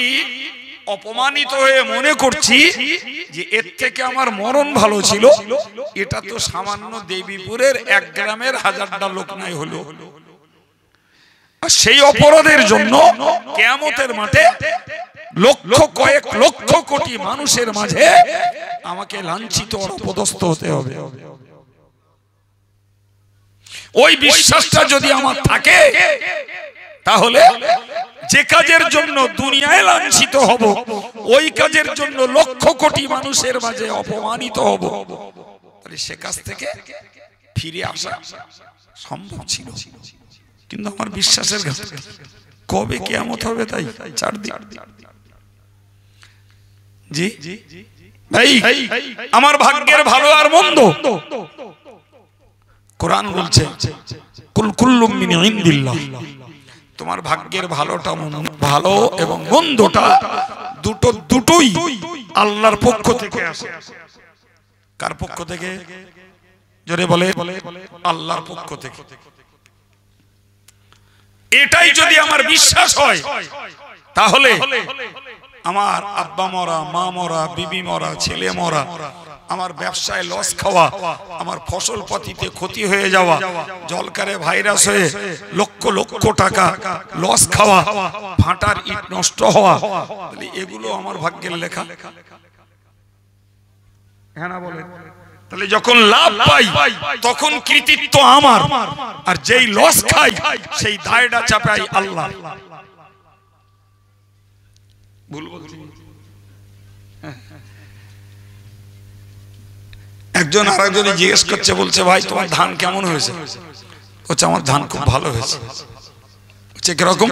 অপমানিত হয়ে মনে করছি যে এর থেকে আমার মরণ ভালো ছিল, এটা তো সামান্য দেবীপুরের এক গ্রামের হাজারটা লোক নাই হলো, আর সেই অপরাধের জন্য কিয়ামতের মাঠে লক্ষ কয়েক লক্ষ কোটি মানুষের মাঝে আমাকে লাঞ্ছিত ও অপদস্থ হতে হবে। ওই বিশ্বাসটা যদি আমার থাকে তাহলে যে কাজের জন্য দুনিয়ায় লাঞ্ছিত হব, ওই কাজের জন্য লক্ষ কোটি মানুষের মাঝে অপমানিত হব, তাহলে সে কাজ থেকে ফিরে আসা সম্ভব ছিল। কিন্তু আমার বিশ্বাসের ঘাটতি, কবে কিয়ামত হবে তাই 4 দিন। জি ভাই আমার ভাগ্যের ভালো আর মন্দ কোরআন বলছে কুল কুল্লুম মিন ইনদিল্লাহ, তোমার ভাগ্যের ভালোটা ভালো এবং মন্দটা দুটোই আল্লাহর পক্ষ থেকে আসে। কার পক্ষ থেকে? জোরে বলে, আল্লাহর পক্ষ থেকে। এটাই যদি আমার বিশ্বাস হয় তাহলে আমার আব্বা মরা, মা মরা, বিবি মরা, ছেলে মরা, আমার ব্যবসায় লস খাওয়া, আমার ফসল পাতিতে ক্ষতি হয়ে যাওয়া, জলকারে ভাইরাস হয়ে লক্ষ লক্ষ টাকা লস খাওয়া, ভাটার ইট নষ্ট হওয়া, এগুলো আমার ভাগ্যের লেখা। হ্যাঁ না বলেন? তাহলে যখন লাভ পাই তখন কৃতিত্ব আমার, আর যেই লস খাই সেই দায়টা চাপাই আল্লাহ। একজন আরেকজনে জিজ্ঞেস করছে, বলছে ভাই তোমার ধান কেমন হয়েছে? বলছে আমার ধান খুব ভালো হয়েছে। বলছে কিরকম?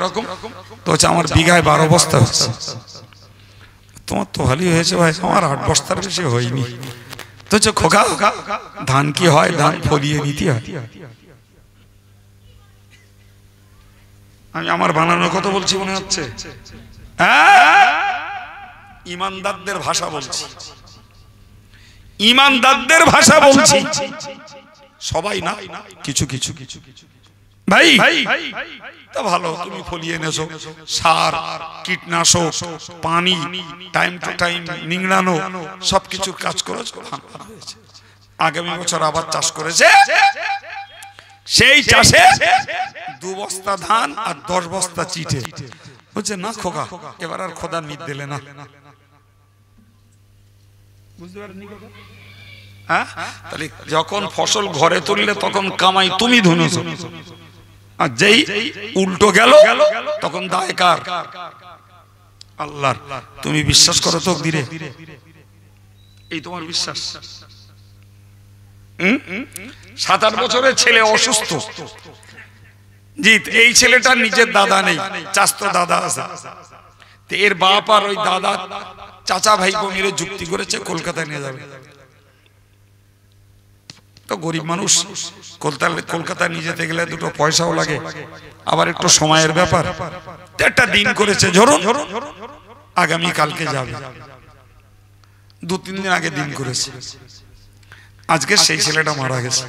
তো হচ্ছে আমার বিঘায় 12 বস্তা হচ্ছে। তোমার তো ভালোই হয়েছে ভাই, আমার 8 বস্তার বেশি হয়নি। তো হচ্ছে খোকা, ধান কি হয়? ধান ফলিয়ে নিতে হয়। আমি আমার বানানোর কথা বলছি মনে হচ্ছে? ইমানদারদের ভাষা বলছি, ইমানদারদের ভাষা বলছি, সবাই না, কিছু কিছু ভাই। তা ভালো, তুমি ফলিয়ে এনেছো, সার, কীটনাশক, পানি, টাইম টু টাইম নিংড়ানো, সবকিছুর কাজ করেছো, আগামী বছর আবার চাষ করেছে, সেই চাষে 2 বস্তা ধান আর 10 বস্তা চিটে। বলছে না খোকা, এবার আর খোদার নিদ দিলে না। বুঝতে পারেননি কথা? হ্যাঁ, তাহলে যখন ফসল ঘরে তুললে তখন কামাই তুমি ধুনেছো, আর যেই উল্টো গেল তখন দায় কার? আল্লাহর। তুমি বিশ্বাস করো তো ধীরে, এই তোমার বিশ্বাস? 7-8 বছরের ছেলে অসুস্থ, জিত এই ছেলেটার নিজের দাদা নেই, চাচতো দাদা আছে। এর বাপ আর ওই দাদা চাচা ভাইপো মিলে যুক্তি করেছে কলকাতায় নিয়ে যাবে। তো গরিব মানুষ, কলকাতায় নিয়ে যেতে গেলে দুটো পয়সাও লাগে, আবার একটু সময়ের ব্যাপার। একটা দিন করেছে, ধরুন আগামী কালকে যাবে, 2-3 দিন আগে দিন করেছে। আজকে সেই ছেলেটা মারা গেছে।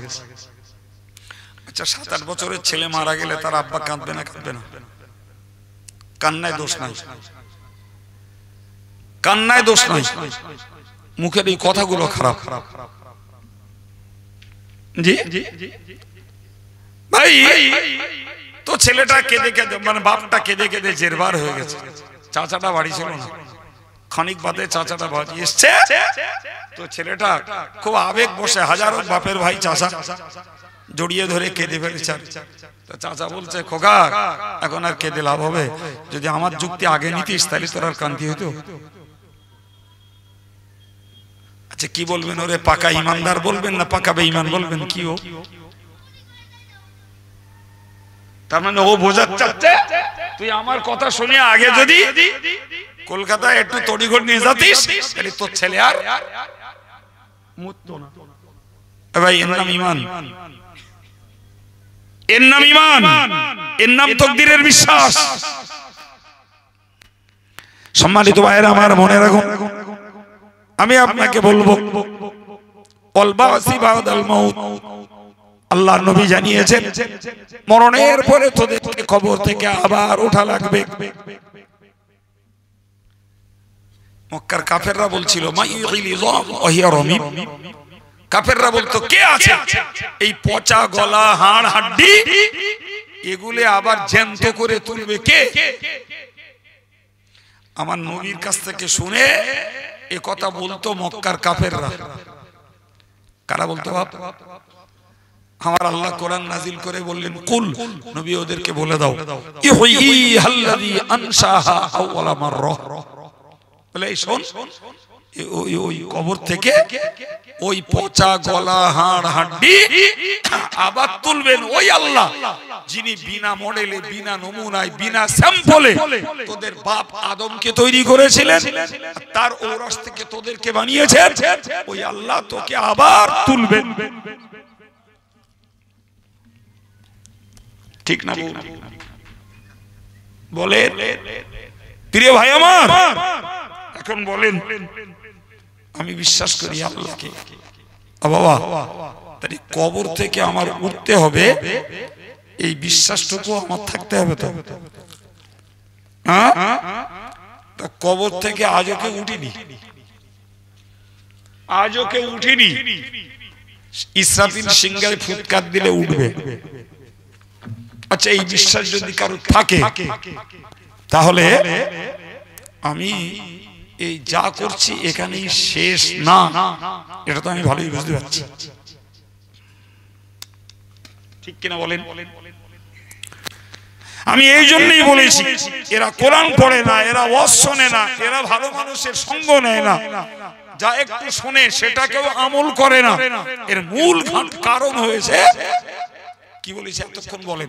আচ্ছা, 7-8 বছরের ছেলে মারা গেলে তার আব্বা কাঁদবে না? কাঁদবে না? কান্নায় দোষ নাই, কান্নায় দোষ নাই, মুখের এই কথাগুলো খারাপ। জি ভাই, তো ছেলেটা কেঁদে কেঁদে, মানে বাপটা কেঁদে কেঁদে জেরবার হয়ে গেছে। চাচাটা বাড়ি ছিল না, খানিক বাদে চাচাটা বাড়ি এসছে। তো ছেলেটা খুব আবেগ বসে, হাজারো বাপের ভাই চাচা জড়িয়ে ধরে কেঁদে ফেলেছে। চাচা বলছে, খোকা এখন আর কেঁদে লাভ হবে? যদি আমার যুক্তি আগে নিতিস তাহলে তোর আর কান্তি হতো। আচ্ছা কি বলবেন ওরে? পাকা ইমানদার বলবেন না পাকা বেঈমান বলবেন? কি ও? তার মানে ও বোঝাতে চাচ্ছে তুই আমার কথা শুনে আগে যদি কলকাতায় একটু তড়িঘড়ি নিয়ে যাতিস তাহলে তোর ছেলে আর মুততো না। ভাই এর নাম ইমান, এর নাম ইমান, এর নাম তাকদীরের বিশ্বাস। সম্মানিত ভাইয়েরা আমার, মনে রাখুন, আমি আপনাকে বলবো আল বাসি বাদাল মাউত। আল্লাহর নবী জানিয়েছেন মরণের পরে তোদেরকে কবর থেকে আবার ওঠা লাগবে। মক্কার কাফেররা বলছিল মাইয়িল ইযাম ওয়া হিয়া রামীম। কাফেররা বলতো কে আছে এই পচা গলা হাড় হাড্ডি এগুলো আবার জ্যান্ত করে তুলবে কে? আমার নবীর কাছ থেকে শুনে এ কথা বলতো মক্কার কাফেররা। কারা বলতো? বাপ আমার আল্লাহ কোরআন নাজিল করে বললেন কুল, নবী ওদেরকে বলে দাও ইহয়িহাল্লাযী আনশাহা আউওয়ালা মাররা। বলে এই শোন, ওই কবর থেকে ওই পচা গলা হাড় হাড্ডি আবার তুলবেন ওই আল্লাহ যিনি বিনা মডেলে, বিনা নমুনায়, বিনা স্যাম্পলে তোদের বাপ আদমকে তৈরি করেছিলেন, তার ঔরস থেকে তোদেরকে বানিয়েছেন। ওই আল্লাহ তোকে আবার তুলবেন। ঠিক না বলে? প্রিয় ভাই আমার, এখন বলেন আমি বিশ্বাস করি আল্লাহকে, বাবা তাই কবর থেকে আমার উঠতে হবে, এই বিশ্বাসটুকু আমার থাকতে হবে তো। তো কবর থেকে আজও কেউ উঠিনি, আজও কেউ উঠিনি। ইসরাফিল সিংহায় ফুৎকার দিলে উঠবে। আচ্ছা, এই বিশ্বাস যদি কারো থাকে তাহলে আমি এই যা করছি এখানেই শেষ না, এটা তো আমি ভালোই বুঝতে পারছি। ঠিক কিনা বলেন? আমি এই জন্যই বলেছি এরা কোরআন পড়ে না, এরা ওয়াজ শোনে না, এরা ভালো মানুষের সঙ্গ নেয় না, যা একটু শোনে সেটাকেও আমল করে না। এর মূল কারণ হয়েছে কি বলেছে এতক্ষণ বলেন,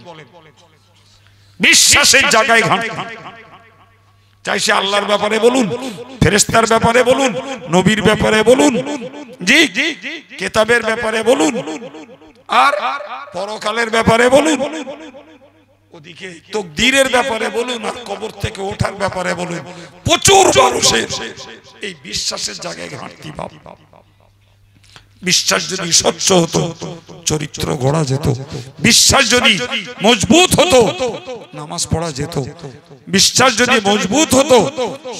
বিশ্বাসের জায়গায় ঘাটতি। চাই সে আল্লাহর ব্যাপারে বলুন, ফেরেশতার ব্যাপারে বলুন, নবীর ব্যাপারে বলুন, জি কিতাবের ব্যাপারে বলুন, আর পরকালের ব্যাপারে বলুন, ওদিকে তাকদীরের ব্যাপারে বলুন, আর কবর থেকে ওঠার ব্যাপারে বলুন, প্রচুর মানুষের এই বিশ্বাসের জায়গায় ঘাটতি। বিশ্বাস যদি স্বচ্ছ হতো চরিত্র গড়া যেত, বিশ্বাস যদি মজবুত হতো নামাজ পড়া যেত, বিশ্বাস যদি মজবুত হতো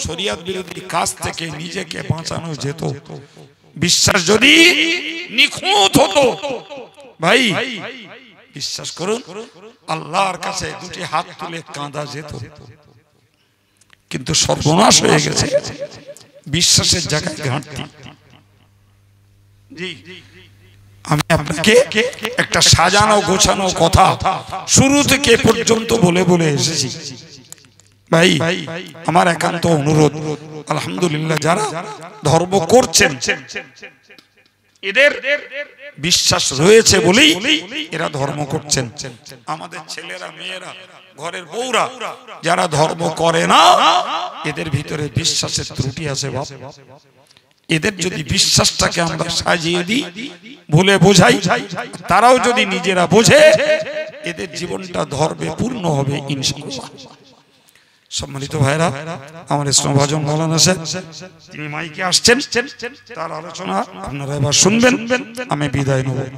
শরিয়ত বিরোধী কাজ থেকে নিজেকে বাঁচানো যেত, বিশ্বাস যদি নিখুঁত হতো ভাই বিশ্বাস করুন আল্লাহর কাছে দুটি হাত তুলে কাঁদা যেত। কিন্তু সর্বনাশ হয়ে গেছে বিশ্বাসের জায়গায় ঘাটতি। জি, আমি আপনাকে একটা সাজানো গোছানো কথা শুরু থেকে পর্যন্ত বলে বলে এসেছি। ভাই আমার একান্ত অনুরোধ, আলহামদুলিল্লাহ যারা ধর্ম করছেন এদের বিশ্বাস রয়েছে বলেই এরা ধর্ম করছেন। আমাদের ছেলেরা মেয়েরা ঘরের বউরা যারা ধর্ম করে না এদের ভিতরে বিশ্বাসের ত্রুটি আছে বাপ। এদের যদি বিশ্বাসটাকে আমরা সাজিয়ে দিই, ভুলে বোঝাই, তারাও যদি নিজেরা বোঝে এদের জীবনটা ধর্মে পূর্ণ হবে ইনশাআল্লাহ। সম্মানিত ভাইরা, আমার ইসলামভাজন মাওলানা সাহেব তিনি মাইকে আসছেন, তার আলোচনা আপনারা এবার শুনবেন, আমি বিদায় নেব।